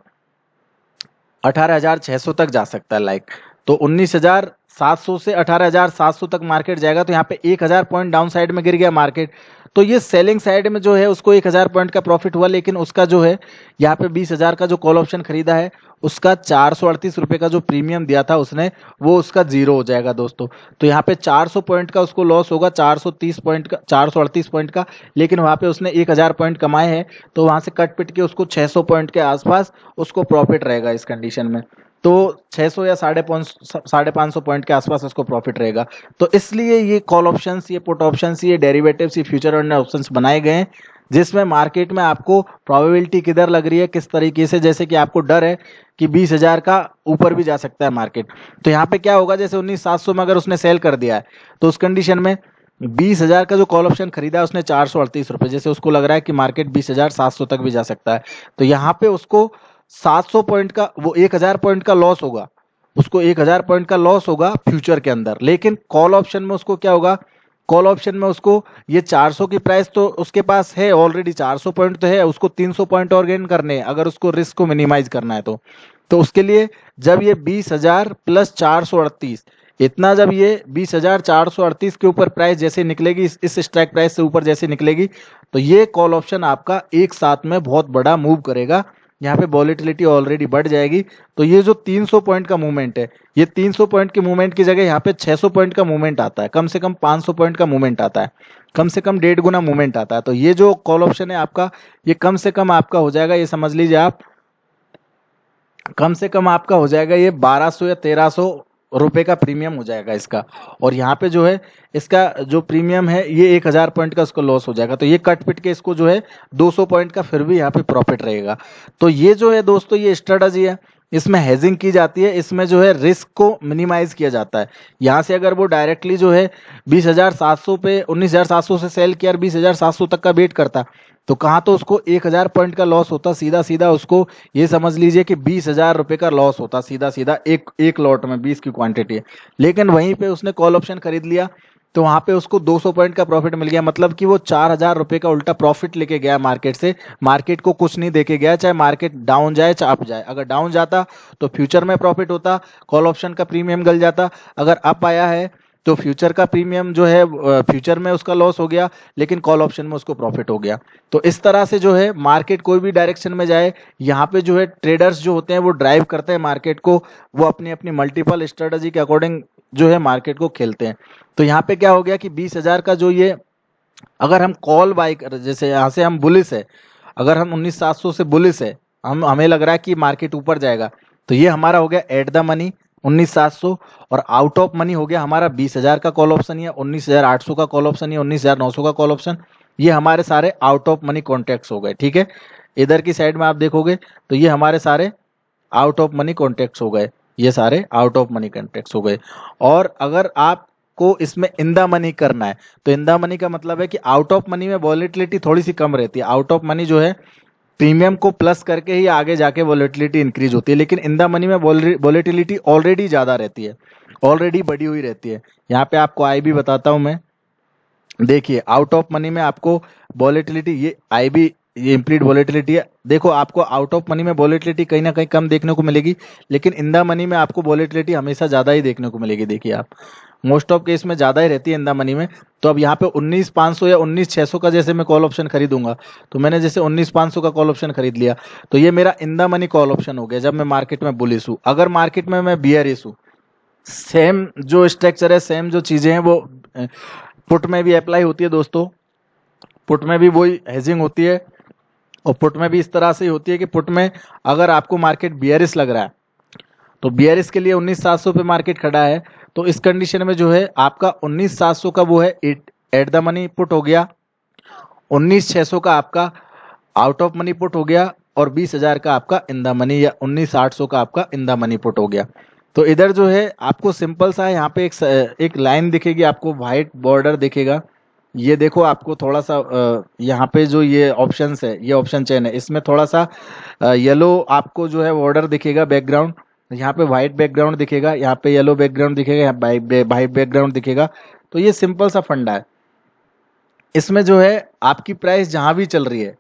18,600 तक जा सकता है लाइक। तो 19,700 से 18,700 तक मार्केट जाएगा, तो यहाँ पे 1,000 पॉइंट डाउन साइड में गिर गया मार्केट, तो ये सेलिंग साइड में जो है उसको 1,000 पॉइंट का प्रॉफिट हुआ। लेकिन उसका जो है यहाँ पे 20,000 का जो कॉल ऑप्शन खरीदा है उसका 438 रुपये का जो प्रीमियम दिया था उसने, वो उसका जीरो हो जाएगा दोस्तों। तो यहाँ पे 400 पॉइंट का उसको लॉस होगा, 430 पॉइंट का, 438 पॉइंट का, लेकिन वहाँ पे उसने 1,000 पॉइंट कमाए हैं, तो वहाँ से कट पिट के उसको 600 पॉइंट के आसपास उसको प्रॉफिट रहेगा इस कंडीशन में। तो 600 या 550 पॉइंट के आसपास उसको प्रॉफिट रहेगा। तो इसलिए ये कॉल ऑप्शंस, ये पुट ऑप्शंस, ये डेरिवेटिव्स, ये फ्यूचर एंड ऑप्शंस बनाए गए हैं, जिसमें मार्केट में आपको प्रोबेबिलिटी किधर लग रही है, किस तरीके से, जैसे कि आपको डर है कि 20,000 का ऊपर भी जा सकता है मार्केट। तो यहाँ पे क्या होगा, जैसे 19,700 में अगर उसने सेल कर दिया है, तो उस कंडीशन में 20,000 का जो कॉल ऑप्शन खरीदा है उसने 438 रुपये, जैसे उसको लग रहा है कि मार्केट 20,700 तक भी जा सकता है, तो यहाँ पे उसको 700 पॉइंट का, वो 1,000 पॉइंट का लॉस होगा, उसको 1,000 पॉइंट का लॉस होगा फ्यूचर के अंदर। लेकिन कॉल ऑप्शन में उसको क्या होगा, कॉल ऑप्शन में उसको ये 400 की प्राइस तो उसके पास है ऑलरेडी, 400 पॉइंट तो है, उसको 300 पॉइंट और गेन करने हैं अगर उसको रिस्क को मिनिमाइज करना है। तो उसके लिए जब ये 20,000 प्लस 438 इतना, जब ये 20,438 के ऊपर प्राइस जैसे निकलेगी, इस स्ट्राइक प्राइस से ऊपर जैसे निकलेगी, तो ये कॉल ऑप्शन आपका एक साथ में बहुत बड़ा मूव करेगा। यहाँ पे वॉलेटिलिटी ऑलरेडी बढ़ जाएगी। तो ये जो 300 पॉइंट का मूवमेंट है, ये 300 पॉइंट के मूवमेंट की जगह यहाँ पे 600 पॉइंट का मूवमेंट आता है, कम से कम 500 पॉइंट का मूवमेंट आता है, कम से कम 1.5 गुना मूवमेंट आता है। तो ये जो कॉल ऑप्शन है आपका, ये कम से कम आपका हो जाएगा, ये समझ लीजिए आप, कम से कम आपका हो जाएगा ये 1200 या 1300 रुपए का प्रीमियम हो जाएगा इसका। और यहाँ पे जो है इसका जो प्रीमियम है ये 1000 पॉइंट का उसको लॉस हो जाएगा। तो ये कट पिट के इसको जो है 200 पॉइंट का फिर भी यहाँ पे प्रॉफिट रहेगा। तो ये जो है दोस्तों ये स्ट्रेटजी है, इसमें हेजिंग की जाती है, इसमें जो है रिस्क को मिनिमाइज किया जाता है। यहाँ से अगर वो डायरेक्टली जो है 20,700 पे 19,700 से सेल किया और 20,700 तक का वेट करता, तो कहाँ तो उसको 1000 पॉइंट का लॉस होता, सीधा सीधा उसको ये समझ लीजिए कि 20,000 रुपये का लॉस होता सीधा सीधा, एक लॉट में 20 की क्वांटिटी है। लेकिन वहीं पे उसने कॉल ऑप्शन खरीद लिया तो वहां पे उसको 200 पॉइंट का प्रॉफिट मिल गया, मतलब कि वो 4,000 रुपये का उल्टा प्रॉफिट लेके गया मार्केट से। मार्केट को कुछ नहीं देके गया, चाहे मार्केट डाउन जाए चाहे अप जाए। अगर डाउन जाता तो फ्यूचर में प्रॉफिट होता, कॉल ऑप्शन का प्रीमियम गल जाता। अगर अप आया है तो फ्यूचर का प्रीमियम जो है फ्यूचर में उसका लॉस हो गया, लेकिन कॉल ऑप्शन में उसको प्रॉफिट हो गया। तो इस तरह से जो है मार्केट कोई भी डायरेक्शन में जाए, यहाँ पे जो है ट्रेडर्स जो होते हैं वो ड्राइव करते हैं मार्केट को, वो अपनी अपनी मल्टीपल स्ट्रेटजी के अकॉर्डिंग जो है मार्केट को खेलते हैं। तो यहाँ पे क्या हो गया कि 20,000 का जो ये, अगर हम कॉल बाई कर, जैसे यहाँ से हम बुलिस है, अगर हम 19,700 से बुलिस है, हमें लग रहा है कि मार्केट ऊपर जाएगा, तो ये हमारा हो गया एट द मनी 19,700। और आउट ऑफ मनी हो गया हमारा 20,000 का कॉल ऑप्शन या 19,800 का कॉल ऑप्शन या 19,900 का कॉल ऑप्शन। ये हमारे सारे आउट ऑफ मनी कॉन्ट्रैक्ट्स हो गए, ठीक है। इधर की साइड में आप देखोगे तो ये हमारे सारे आउट ऑफ मनी कॉन्ट्रैक्ट्स हो गए, ये सारे आउट ऑफ मनी कॉन्ट्रैक्ट्स हो गए। और अगर आप को इसमें इन द मनी करना है, तो इन द मनी का मतलब है कि आउट ऑफ मनी में वॉलेटिलिटी थोड़ी सी कम रहती है। आउट ऑफ मनी जो है प्रीमियम को प्लस करके ही आगे जाके वॉलेटिलिटी इंक्रीज होती है, लेकिन इन द मनी में वॉलेटिलिटी ऑलरेडी ज्यादा रहती है, ऑलरेडी बढ़ी हुई रहती है। यहाँ पे आपको आई भी बताता हूं मैं, देखिए आउट ऑफ मनी में आपको वॉलेटिलिटी, ये आई बी, ये इम्प्लीड वॉलेटिलिटी है। देखो आपको आउट ऑफ मनी में वॉलेटिलिटी कहीं ना कहीं कम देखने को मिलेगी, लेकिन इन द मनी में आपको वॉलेटिलिटी हमेशा ज्यादा ही देखने को मिलेगी। देखिए आप, मोस्ट ऑफ केस में ज्यादा ही रहती है इन द मनी में। तो अब यहाँ पे 19,500 या 19,600 का जैसे मैं कॉल ऑप्शन खरीदूंगा, तो मैंने जैसे 19,500 का कॉल ऑप्शन खरीद लिया, तो ये मेरा इन द मनी कॉल ऑप्शन हो गया जब मैं मार्केट में बुलिश हूँ। अगर मार्केट में मैं बियरिश हूँ, सेम जो स्ट्रक्चर है, सेम जो चीजें हैं वो पुट में भी अप्लाई होती है दोस्तों। पुट में भी वही हेजिंग होती है, और पुट में भी इस तरह से होती है कि पुट में अगर आपको मार्केट बियरिश लग रहा है, तो बियरिश के लिए 19,700 पे मार्केट खड़ा है, तो इस कंडीशन में जो है आपका 19,700 का वो है एट द मनी पुट हो गया, 19,600 का आपका आउट ऑफ मनी पुट हो गया, और 20,000 का आपका इन द मनी या 19,800 का आपका इन द मनी पुट हो गया। तो इधर जो है आपको सिंपल सा यहाँ पे एक लाइन दिखेगी, आपको व्हाइट बॉर्डर दिखेगा। ये देखो आपको थोड़ा सा यहाँ पे जो ये ऑप्शंस है, ये ऑप्शन चेन है, इसमें थोड़ा सा येलो आपको जो है बॉर्डर दिखेगा, बैकग्राउंड। यहाँ पे व्हाइट बैकग्राउंड दिखेगा, यहाँ पे येलो बैकग्राउंड दिखेगा, यहाँ व्हाइट बैकग्राउंड दिखेगा। तो ये सिंपल सा फंडा है। इसमें जो है आपकी प्राइस जहां भी चल रही है,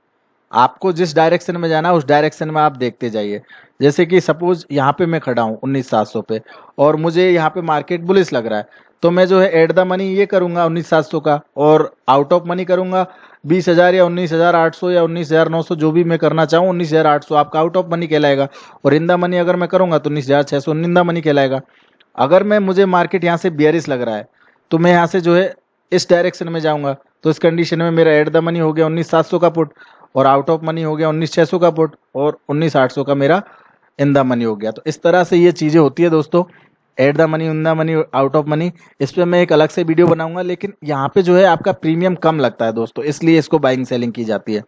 आपको जिस डायरेक्शन में जाना है उस डायरेक्शन में आप देखते जाइए। जैसे कि सपोज यहाँ पे मैं खड़ा हूँ 19,700 पे, और मुझे यहाँ पे मार्केट बुलिश लग रहा है, तो मैं जो है एट द मनी ये करूंगा 19,700 का, और आउट ऑफ मनी करूंगा 20,000 या 19,800 या 19,900, जो भी मैं करना चाहूँ 19,800 आपका आउट ऑफ मनी कहलाएगा। और इन द मनी अगर मैं करूंगा तो 19,600 इन द मनी कहलाएगा। अगर मैं मुझे मार्केट यहाँ से बियरिश लग रहा है, तो मैं यहाँ से जो है इस डायरेक्शन में जाऊंगा, तो इस कंडीशन में मेरा एट द मनी हो गया 19,700 का पुट, और आउट ऑफ मनी हो गया 19,600 का पुट, और 19,800 का मेरा इन द मनी हो गया। तो इस तरह से ये चीजें होती है दोस्तों, eight the money, in the money, out of money. इस पे मैं एक अलग से वीडियो बनाऊंगा, लेकिन यहाँ पे जो है आपका प्रीमियम कम लगता है दोस्तों, इसलिए इसको बाइंग सेलिंग की जाती है।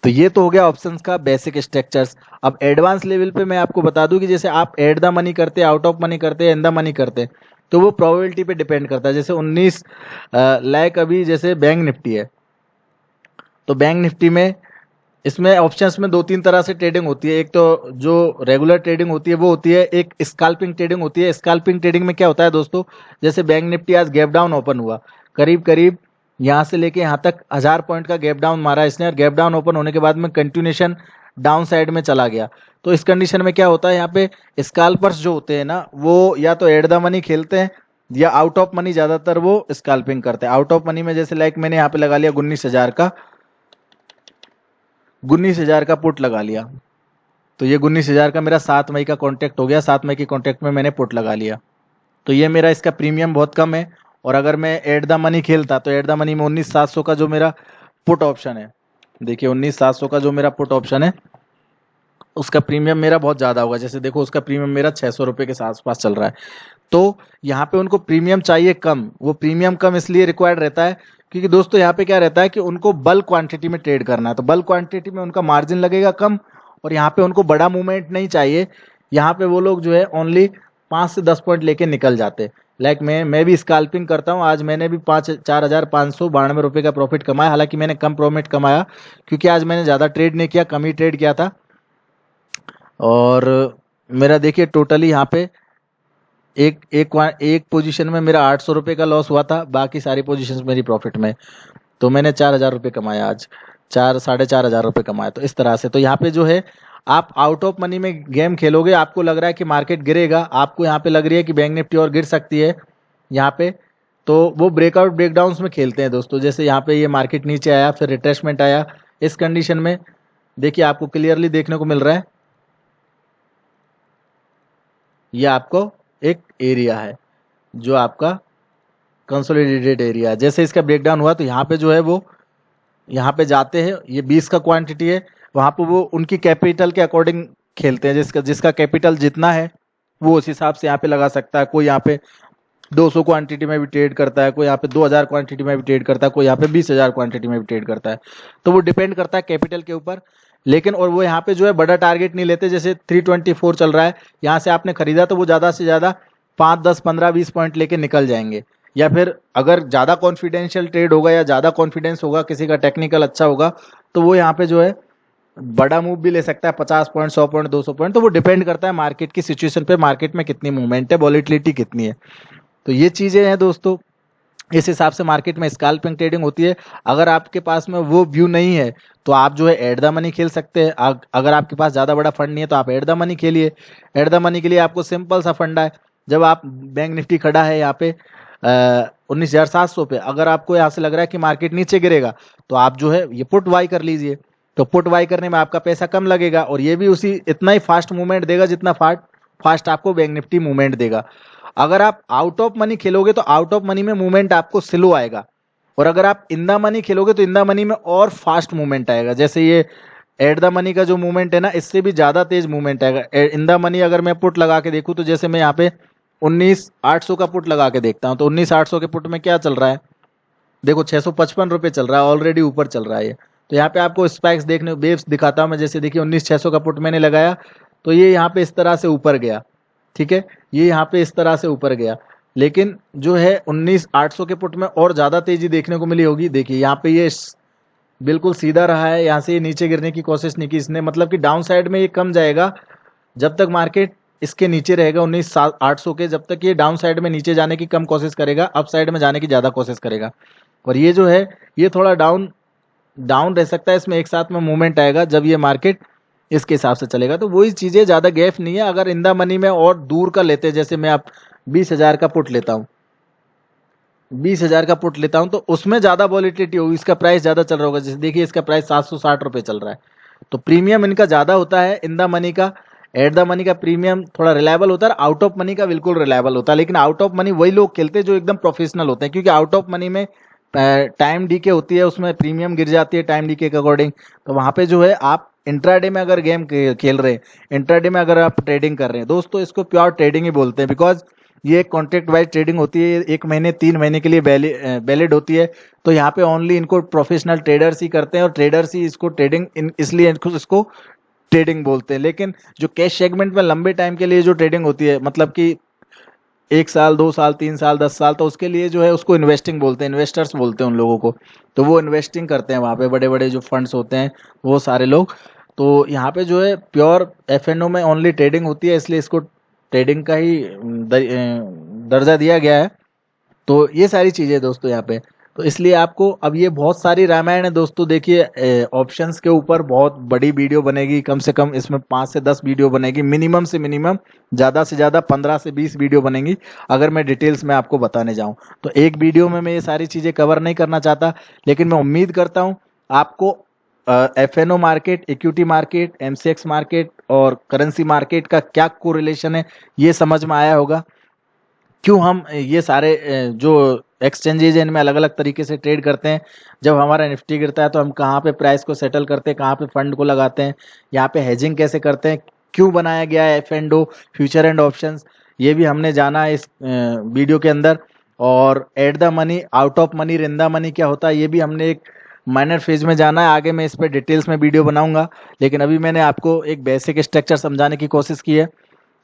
तो ये तो हो गया ऑप्शंस का बेसिक स्ट्रक्चर्स। अब एडवांस लेवल पे मैं आपको बता दूं कि जैसे आप एट द मनी करते, आउट ऑफ मनी करते, इन द मनी करते, तो वो प्रोबेबिलिटी पे डिपेंड करता है। जैसे 19 लाख अभी जैसे बैंक निफ्टी है, तो बैंक निफ्टी में इसमें ऑप्शंस में 2-3 तरह से ट्रेडिंग होती है। एक तो जो रेगुलर ट्रेडिंग होती है वो होती है, एक स्कैल्पिंग ट्रेडिंग होती है। स्कैल्पिंग ट्रेडिंग में क्या होता है दोस्तों, जैसे बैंक निफ्टी आज गैप डाउन ओपन हुआ, करीब करीब यहाँ से लेके यहाँ तक 1000 पॉइंट का गैप डाउन मारा इसने, और गैप डाउन ओपन होने के बाद में कंटिन्यूएशन डाउन साइड में चला गया। तो इस कंडीशन में क्या होता है, यहाँ पे स्कैल्पर्स जो होते हैं ना, वो या तो एट द मनी खेलते हैं या आउट ऑफ मनी, ज्यादातर वो स्कैल्पिंग करते हैं। आउट ऑफ मनी में जैसे लाइक मैंने यहाँ पे लगा लिया 19,000 का पुट लगा लिया, तो ये 19,000 का मेरा 7 मई का कॉन्ट्रैक्ट हो गया। 7 मई के कॉन्ट्रैक्ट में मैंने पुट लगा लिया, तो ये मेरा इसका प्रीमियम बहुत कम है। और अगर मैं एट द मनी खेलता तो एट द मनी में 19,700 का जो मेरा पुट ऑप्शन है, देखिए 19,700 का जो मेरा पुट ऑप्शन है, उसका प्रीमियम मेरा बहुत ज़्यादा होगा। जैसे देखो उसका प्रीमियम मेरा 600 रुपये के आसपास चल रहा है। तो यहाँ पे उनको प्रीमियम चाहिए कम। वो प्रीमियम कम इसलिए रिक्वायर्ड रहता है क्योंकि दोस्तों यहाँ पे क्या रहता है कि उनको बल्क क्वांटिटी में ट्रेड करना है, तो बल्क क्वांटिटी में उनका मार्जिन लगेगा कम, और यहाँ पे उनको बड़ा मूवमेंट नहीं चाहिए। यहाँ पे वो लोग जो है ओनली 5 से 10 पॉइंट लेके निकल जाते। लाइक मैं भी स्कैल्पिंग करता हूँ। आज मैंने भी 4,592 रुपये का प्रॉफिट कमाया। हालांकि मैंने कम प्रॉफिट कमाया क्योंकि आज मैंने ज़्यादा ट्रेड नहीं किया, कम ही ट्रेड किया था। और मेरा देखिए टोटली यहाँ पे एक पोजीशन में मेरा 800 रुपये का लॉस हुआ था, बाकी सारी पोजीशंस मेरी प्रॉफिट में। तो मैंने 4,000 रुपये कमाया आज, 4,500 रुपये कमाया। तो इस तरह से तो यहाँ पे जो है आप आउट ऑफ मनी में गेम खेलोगे, आपको लग रहा है कि मार्केट गिरेगा, आपको यहाँ पे लग रही है कि बैंक निफ्टी और गिर सकती है यहाँ पे, तो वो ब्रेकआउट ब्रेकडाउन्स में खेलते हैं दोस्तों। जैसे यहाँ पे ये मार्केट नीचे आया, फिर रिट्रेसमेंट आया, इस कंडीशन में देखिए आपको क्लियरली देखने को मिल रहा है, ये आपको एक एरिया है जो आपका कंसोलिडेटेड एरिया है। जैसे इसका ब्रेकडाउन हुआ तो यहाँ पे जो है वो यहाँ पे जाते हैं, ये 20 का क्वांटिटी है, वहाँ पे वो उनकी कैपिटल के अकॉर्डिंग खेलते हैं। जिसका कैपिटल जितना है वो उस हिसाब से यहाँ पे लगा सकता है। कोई यहाँ पे 200 क्वांटिटी में भी ट्रेड करता है, कोई यहाँ पे 2,000 क्वांटिटी में भी ट्रेड करता है, कोई यहाँ पे 20,000 क्वांटिटी में भी ट्रेड करता है। तो वो डिपेंड करता है कैपिटल के ऊपर। लेकिन और वो यहाँ पे जो है बड़ा टारगेट नहीं लेते। जैसे 324 चल रहा है, यहाँ से आपने खरीदा तो वो ज़्यादा से ज़्यादा 5, 10, 15, 20 पॉइंट लेके निकल जाएंगे। या फिर अगर ज़्यादा कॉन्फिडेंशियल ट्रेड होगा या ज़्यादा कॉन्फिडेंस होगा, किसी का टेक्निकल अच्छा होगा, तो वो यहाँ पे जो है बड़ा मूव भी ले सकता है, 50 पॉइंट, 100 पॉइंट, 200 पॉइंट। तो वो डिपेंड करता है मार्केट की सिचुएशन पे, मार्केट में कितनी मूवमेंट है, वॉलेटिलिटी कितनी है। तो ये चीज़ें हैं दोस्तों, इस हिसाब से मार्केट में स्कैल्पिंग ट्रेडिंग होती है। अगर आपके पास में वो व्यू नहीं है तो आप जो है एट द मनी खेल सकते हैं। अगर आपके पास ज़्यादा बड़ा फंड नहीं है तो आप एट द मनी खेलिए। एट द मनी के लिए आपको सिंपल सा फंडा है। जब आप बैंक निफ्टी खड़ा है यहाँ पे 19,700 पे, अगर आपको यहाँ से लग रहा है कि मार्केट नीचे गिरेगा तो आप जो है ये पुट बाई कर लीजिए। तो पुट बाई करने में आपका पैसा कम लगेगा और ये भी उसी इतना ही फास्ट मूवमेंट देगा जितना फास्ट आपको बैंक निफ्टी मूवमेंट देगा। अगर आप आउट ऑफ मनी खेलोगे तो आउट ऑफ मनी में मूवमेंट आपको स्लो आएगा, और अगर आप इन द मनी खेलोगे तो इन द मनी में और फास्ट मूवमेंट आएगा। जैसे ये एट द मनी का जो मूवमेंट है ना, इससे भी ज़्यादा तेज मूवमेंट आएगा। इन द मनी अगर मैं पुट लगा के देखूँ तो जैसे मैं यहाँ पे 19,800 का पुट लगा के देखता हूँ, तो 19,800 के पुट में क्या चल रहा है, देखो 655 रुपये चल रहा है, ऑलरेडी ऊपर चल रहा है ये। तो यहाँ पे आपको स्पाइक्स देखने वेव्स दिखाता हूँ मैं। जैसे देखिए 19,600 का पुट मैंने लगाया तो ये यहाँ पे इस तरह से ऊपर गया, ठीक है, ये यहाँ पे इस तरह से ऊपर गया। लेकिन जो है 19,800 के पुट में और ज़्यादा तेज़ी देखने को मिली होगी। देखिए यहाँ पे ये बिल्कुल सीधा रहा है, यहाँ से ये नीचे गिरने की कोशिश नहीं की इसने, मतलब कि डाउन साइड में ये कम जाएगा जब तक मार्केट इसके नीचे रहेगा 19,800 के, जब तक ये डाउन साइड में नीचे जाने की कम कोशिश करेगा, अप साइड में जाने की ज़्यादा कोशिश करेगा। और ये जो है ये थोड़ा डाउन रह सकता है, इसमें एक साथ में मूवमेंट आएगा जब ये मार्केट इसके हिसाब से चलेगा। तो वही चीज़ें, ज़्यादा गैप नहीं है। अगर इन द मनी में और दूर का लेते हैं, जैसे मैं आप 20,000 का पुट लेता हूँ, 20,000 का पुट लेता हूँ तो उसमें ज़्यादा वॉलिटिलिटी होगी, इसका प्राइस ज़्यादा चल रहा होगा। जैसे देखिए इसका प्राइस 760 रुपये चल रहा है, तो प्रीमियम इनका ज़्यादा होता है इन द मनी का। एट द मनी का प्रीमियम थोड़ा रिलायबल होता है, आउट ऑफ मनी का बिल्कुल रिलायबल होता है। लेकिन आउट ऑफ मनी वही लोग खेलते हैं जो एकदम प्रोफेशनल होते हैं, क्योंकि आउट ऑफ मनी में टाइम डीके होती है, उसमें प्रीमियम गिर जाती है टाइम डीके के अकॉर्डिंग। तो वहाँ पे जो है आप इंट्राडे में अगर गेम खेल रहे हैं, इंट्राडे में अगर आप ट्रेडिंग कर रहे हैं दोस्तों, इसको प्योर ट्रेडिंग ही बोलते हैं। बिकॉज ये कॉन्ट्रैक्ट वाइज ट्रेडिंग होती है, 1 महीने 3 महीने के लिए वैलिड होती है। तो यहाँ पे ओनली इनको प्रोफेशनल ट्रेडर्स ही करते हैं, और ट्रेडर्स ही इसको ट्रेडिंग इसलिए इसको ट्रेडिंग बोलते हैं। लेकिन जो कैश सेगमेंट में लंबे टाइम के लिए जो ट्रेडिंग होती है, मतलब कि 1 साल, 2 साल, 3 साल, 10 साल, तो उसके लिए जो है उसको इन्वेस्टिंग बोलते हैं, इन्वेस्टर्स बोलते हैं उन लोगों को। तो वो इन्वेस्टिंग करते हैं वहाँ पे, बड़े बड़े जो फंड्स होते हैं वो सारे लोग। तो यहाँ पे जो है प्योर एफ&ओ में ओनली ट्रेडिंग होती है, इसलिए इसको ट्रेडिंग का ही दर्जा दिया गया है। तो ये सारी चीज़ें दोस्तों यहाँ पे, तो इसलिए आपको अब ये बहुत सारी रामायण है दोस्तों। देखिए ऑप्शंस के ऊपर बहुत बड़ी वीडियो बनेगी, कम से कम इसमें 5 से 10 वीडियो बनेगी, मिनिमम से मिनिमम, ज़्यादा से ज़्यादा 15 से 20 वीडियो बनेंगी अगर मैं डिटेल्स में आपको बताने जाऊँ। तो एक वीडियो में मैं ये सारी चीज़ें कवर नहीं करना चाहता, लेकिन मैं उम्मीद करता हूँ आपको F and O market, equity market, MCX market और करेंसी मार्केट का क्या कोरिलेशन है ये समझ में आया होगा। क्यों हम ये सारे जो एक्सचेंजेज हैं इनमें अलग अलग तरीके से ट्रेड करते हैं। जब हमारा निफ्टी गिरता है तो हम कहाँ पे प्राइस को सेटल करते हैं, कहाँ पे फंड को लगाते हैं, यहाँ पे हेजिंग कैसे करते हैं, क्यों बनाया गया है F and O future and options, ये भी हमने जाना इस वीडियो के अंदर। और at the money, out of money, in the money क्या होता है ये भी हमने एक माइनर फेज में जाना है। आगे मैं इस पर डिटेल्स में वीडियो बनाऊंगा, लेकिन अभी मैंने आपको एक बेसिक स्ट्रक्चर समझाने की कोशिश की है।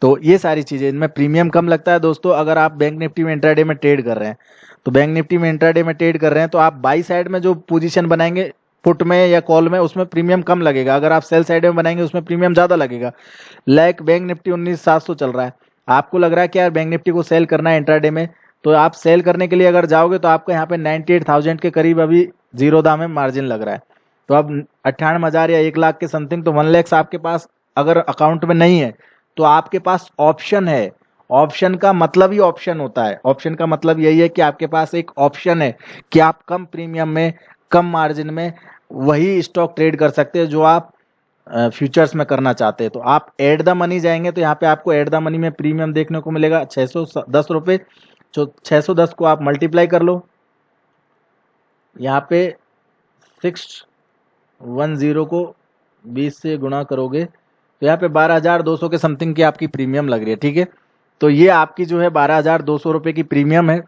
तो ये सारी चीज़ें, इनमें प्रीमियम कम लगता है दोस्तों। अगर आप बैंक निफ्टी में इंट्राडे में ट्रेड कर रहे हैं, तो बैंक निफ्टी में इंट्राडे में ट्रेड कर रहे हैं तो आप बाई साइड में जो पोजीशन बनाएंगे पुट में या कॉल में, उसमें प्रीमियम कम लगेगा। अगर आप सेल साइड में बनाएंगे उसमें प्रीमियम ज़्यादा लगेगा। लाइक बैंक निफ्टी 19,700 चल रहा है, आपको लग रहा है कि यार बैंक निफ्टी को सेल करना है इंट्राडे में, तो आप सेल करने के लिए अगर जाओगे तो आपको यहाँ पे 98,000 के करीब अभी जीरो दाम में मार्जिन लग रहा है। तो अब 98,000 या 1 लाख के समथिंग, तो 1 लाख आपके पास अगर अकाउंट में नहीं है तो आपके पास ऑप्शन है। ऑप्शन का मतलब ही ऑप्शन होता है। ऑप्शन का मतलब यही है कि आपके पास एक ऑप्शन है कि आप कम प्रीमियम में, कम मार्जिन में वही स्टॉक ट्रेड कर सकते हैं जो आप फ्यूचर्स में करना चाहते हैं। तो आप एट द मनी जाएंगे तो यहाँ पे आपको एट द मनी में प्रीमियम देखने को मिलेगा 610 रुपये। जो 610 को आप मल्टीप्लाई कर लो, यहाँ पे 610 को 20 से गुणा करोगे तो यहाँ पे 12,200 के समथिंग की आपकी प्रीमियम लग रही है। ठीक है, तो ये आपकी जो है 12,200 रुपये की प्रीमियम है,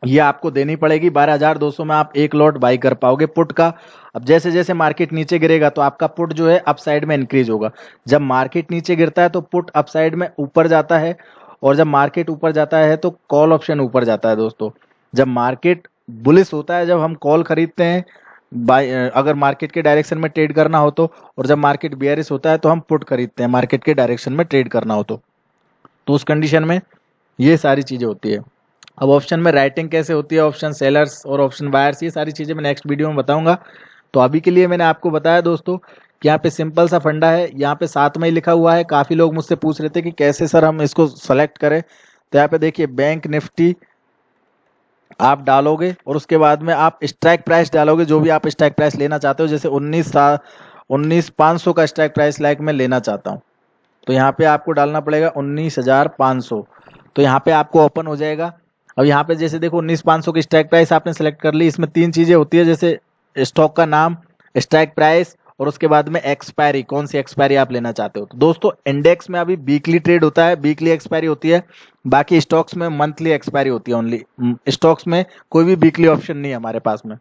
ये आपको देनी पड़ेगी। 12,200 में आप एक लॉट बाई कर पाओगे पुट का। अब जैसे जैसे मार्केट नीचे गिरेगा तो आपका पुट जो है अप साइड में इंक्रीज होगा। जब मार्केट नीचे गिरता है तो पुट अप साइड में ऊपर जाता है, और जब मार्केट ऊपर जाता है तो कॉल ऑप्शन ऊपर जाता है दोस्तों। जब मार्केट बुलिश होता है, जब हम कॉल खरीदते हैं बाय, अगर मार्केट के डायरेक्शन में ट्रेड करना हो तो, और जब मार्केट बियरिश होता है तो हम पुट खरीदते हैं मार्केट के डायरेक्शन में ट्रेड करना हो तो उस कंडीशन में ये सारी चीज़ें होती है। अब ऑप्शन में राइटिंग कैसे होती है, ऑप्शन सेलर्स और ऑप्शन बायर्स, ये सारी चीज़ें मैं नेक्स्ट वीडियो में बताऊंगा। तो अभी के लिए मैंने आपको बताया दोस्तों कि यहाँ पे सिंपल सा फंडा है। यहाँ पे साथ में ही लिखा हुआ है। काफ़ी लोग मुझसे पूछ रहे थे कि कैसे सर हम इसको सेलेक्ट करें, तो यहाँ पे देखिए बैंक निफ्टी आप डालोगे और उसके बाद में आप स्ट्राइक प्राइस डालोगे, जो भी आप स्ट्राइक प्राइस लेना चाहते हो। जैसे 19,500 का स्ट्राइक प्राइस लाइक मैं लेना चाहता हूँ, तो यहाँ पे आपको डालना पड़ेगा 19,500। तो यहाँ पे आपको ओपन हो जाएगा। अब यहाँ पे जैसे देखो 19,500 की स्ट्राइक प्राइस आपने सेलेक्ट कर ली। इसमें 3 चीज़ें होती है, जैसे स्टॉक का नाम, स्ट्राइक प्राइस और उसके बाद में एक्सपायरी, कौन सी एक्सपायरी आप लेना चाहते हो। तो दोस्तों इंडेक्स में अभी वीकली ट्रेड होता है, वीकली एक्सपायरी होती है। बाकी स्टॉक्स में मंथली एक्सपायरी होती है ओनली। स्टॉक्स में कोई भी वीकली ऑप्शन नहीं है हमारे पास में।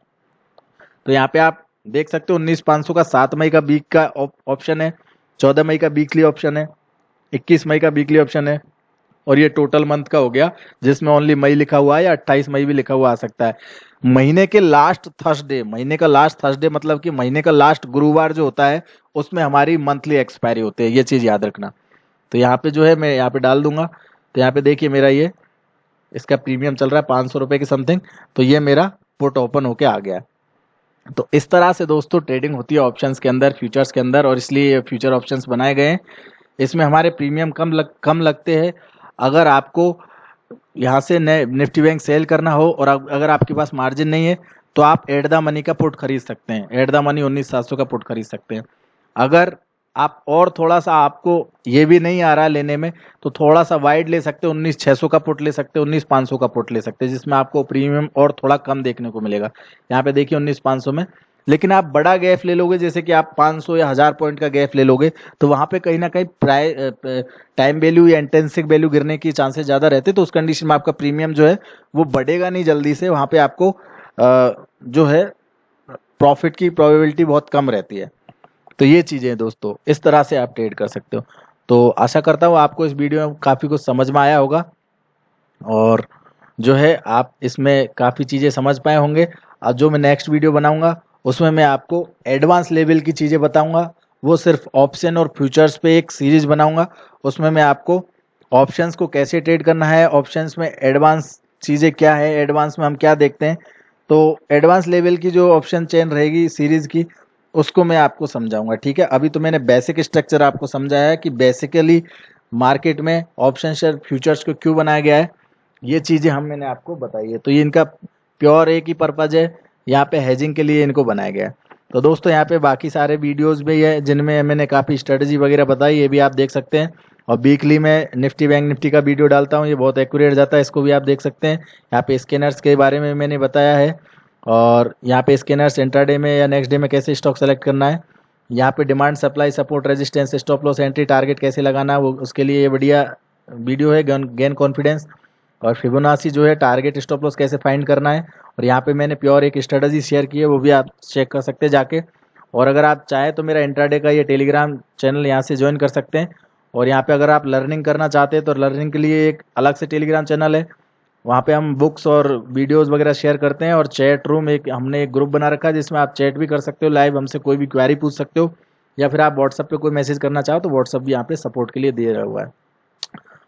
तो यहाँ पे आप देख सकते हो 19,500 का 7 मई का वीक का ऑप्शन है, 14 मई का वीकली ऑप्शन है, 21 मई का वीकली ऑप्शन है, और ये टोटल मंथ का हो गया जिसमें ओनली मई लिखा हुआ है या 28 मई भी लिखा हुआ आ सकता है। महीने के लास्ट थर्सडे, महीने का लास्ट थर्सडे मतलब कि महीने का लास्ट गुरुवार जो होता है उसमें हमारी मंथली एक्सपायरी होती है, ये चीज़ याद रखना। तो यहाँ पे जो है मैं यहाँ पे डाल दूंगा। तो यहाँ पे देखिए मेरा ये इसका प्रीमियम चल रहा है 500 रुपये की समथिंग, तो ये मेरा पुट ओपन होके आ गया। तो इस तरह से दोस्तों ट्रेडिंग होती है ऑप्शंस के अंदर, फ्यूचर्स के अंदर, और इसलिए फ्यूचर ऑप्शंस बनाए गए हैं। इसमें हमारे प्रीमियम कम लगते हैं। अगर आपको यहाँ से निफ्टी बैंक सेल करना हो और अगर आपके पास मार्जिन नहीं है तो आप एट द मनी का पुट खरीद सकते हैं। एट द मनी 19,700 का पुट खरीद सकते हैं। अगर आप और थोड़ा सा आपको ये भी नहीं आ रहा है लेने में, तो थोड़ा सा वाइड ले सकते हैं, 19,600 का पुट ले सकते हैं, 19,500 का पुट ले सकते हैं, जिसमें आपको प्रीमियम और थोड़ा कम देखने को मिलेगा। यहाँ पे देखिए 19,500 में। लेकिन आप बड़ा गैप ले लोगे, जैसे कि आप 500 या 1000 पॉइंट का गैप ले लोगे, तो वहाँ पे कहीं ना कहीं टाइम वैल्यू या इंटेंसिक वैल्यू गिरने की चांसेस ज़्यादा रहते हैं। तो उस कंडीशन में आपका प्रीमियम जो है वो बढ़ेगा नहीं जल्दी से। वहाँ पे आपको जो है प्रॉफिट की प्रोबेबिलिटी बहुत कम रहती है। तो ये चीज़ें हैं दोस्तों, इस तरह से आप ट्रेड कर सकते हो। तो आशा करता हूँ आपको इस वीडियो में काफ़ी कुछ समझ में आया होगा, और जो है आप इसमें काफ़ी चीज़ें समझ पाए होंगे। और जो मैं नेक्स्ट वीडियो बनाऊंगा उसमें मैं आपको एडवांस लेवल की चीज़ें बताऊंगा। वो सिर्फ ऑप्शन और फ्यूचर्स पे एक सीरीज बनाऊंगा। उसमें मैं आपको ऑप्शंस को कैसे ट्रेड करना है, ऑप्शंस में एडवांस चीज़ें क्या है, एडवांस में हम क्या देखते हैं, तो एडवांस लेवल की जो ऑप्शन चेन रहेगी सीरीज की, उसको मैं आपको समझाऊंगा। ठीक है, अभी तो मैंने बेसिक स्ट्रक्चर आपको समझाया है कि बेसिकली मार्केट में ऑप्शन शेयर फ्यूचर्स को क्यों बनाया गया है, ये चीज़ें मैंने आपको बताई है। तो ये इनका प्योर एक ही पर्पज़ है, यहाँ पे हेजिंग के लिए इनको बनाया गया है। तो दोस्तों यहाँ पे बाकी सारे वीडियोस भी है जिनमें मैंने काफ़ी स्ट्रेटजी वगैरह बताई, ये भी आप देख सकते हैं। और वीकली में निफ्टी बैंक निफ्टी का वीडियो डालता हूँ, ये बहुत एक्यूरेट जाता है, इसको भी आप देख सकते हैं। यहाँ पे स्कैनर्स के बारे में मैंने बताया है, और यहाँ पे स्कैनर्स इंट्राडे में या नेक्स्ट डे में कैसे स्टॉक सेलेक्ट करना है। यहाँ पे demand supply support resistance stop loss entry target कैसे लगाना है, वो उसके लिए ये बढ़िया वीडियो है। गेन कॉन्फिडेंस और फिबोनाची जो है टारगेट स्टॉप लॉस कैसे फाइंड करना है। और यहाँ पे मैंने प्योर एक स्ट्रेटजी शेयर की है, वो भी आप चेक कर सकते हैं जाके। और अगर आप चाहें तो मेरा इंट्राडे का ये टेलीग्राम चैनल यहाँ से ज्वाइन कर सकते हैं। और यहाँ पे अगर आप लर्निंग करना चाहते हैं तो लर्निंग के लिए एक अलग से टेलीग्राम चैनल है, वहाँ पे हम बुक्स और वीडियोस वगैरह शेयर करते हैं। और चैट रूम हमने एक ग्रुप बना रखा है जिसमें आप चैट भी कर सकते हो, लाइव हमसे कोई भी क्वेरी पूछ सकते हो, या फिर आप व्हाट्सअप पे कोई मैसेज करना चाहो तो व्हाट्सअप भी यहाँ पे सपोर्ट के लिए दे रहा हुआ है।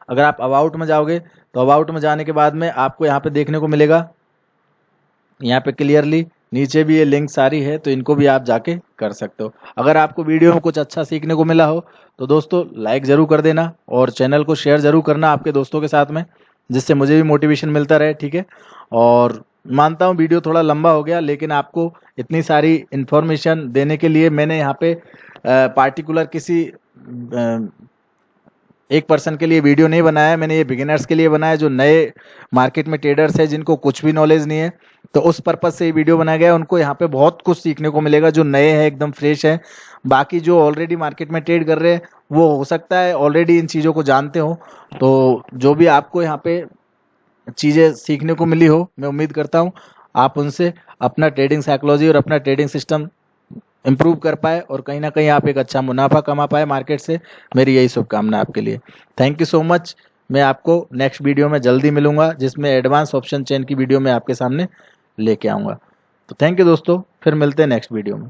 अगर आप अबाउट में जाओगे तो अबाउट में जाने के बाद में आपको यहाँ पे देखने को मिलेगा, यहाँ पे क्लियरली नीचे भी ये लिंक सारी है, तो इनको भी आप जाके कर सकते हो। अगर आपको वीडियो में कुछ अच्छा सीखने को मिला हो तो दोस्तों लाइक ज़रूर कर देना, और चैनल को शेयर ज़रूर करना आपके दोस्तों के साथ में, जिससे मुझे भी मोटिवेशन मिलता रहे, ठीक है। और मानता हूँ वीडियो थोड़ा लंबा हो गया, लेकिन आपको इतनी सारी इन्फॉर्मेशन देने के लिए मैंने यहाँ पे पार्टिकुलर किसी एक पर्सन के लिए वीडियो नहीं बनाया। मैंने ये बिगिनर्स के लिए बनाया, जो नए मार्केट में ट्रेडर्स है, जिनको कुछ भी नॉलेज नहीं है, तो उस पर्पज़ से ये वीडियो बनाया गया है। उनको यहाँ पे बहुत कुछ सीखने को मिलेगा, जो नए हैं एकदम फ्रेश है। बाकी जो ऑलरेडी मार्केट में ट्रेड कर रहे हैं वो हो सकता है ऑलरेडी इन चीज़ों को जानते हो। तो जो भी आपको यहाँ पे चीज़ें सीखने को मिली हो, मैं उम्मीद करता हूँ आप उनसे अपना ट्रेडिंग साइकोलॉजी और अपना ट्रेडिंग सिस्टम इम्प्रूव कर पाए, और कहीं ना कहीं आप एक अच्छा मुनाफा कमा पाए मार्केट से। मेरी यही शुभकामना आपके लिए। Thank you so much. मैं आपको नेक्स्ट वीडियो में जल्दी मिलूंगा, जिसमें एडवांस ऑप्शन चेन की वीडियो मैं आपके सामने लेके आऊँगा। तो थैंक यू दोस्तों, फिर मिलते हैं नेक्स्ट वीडियो में।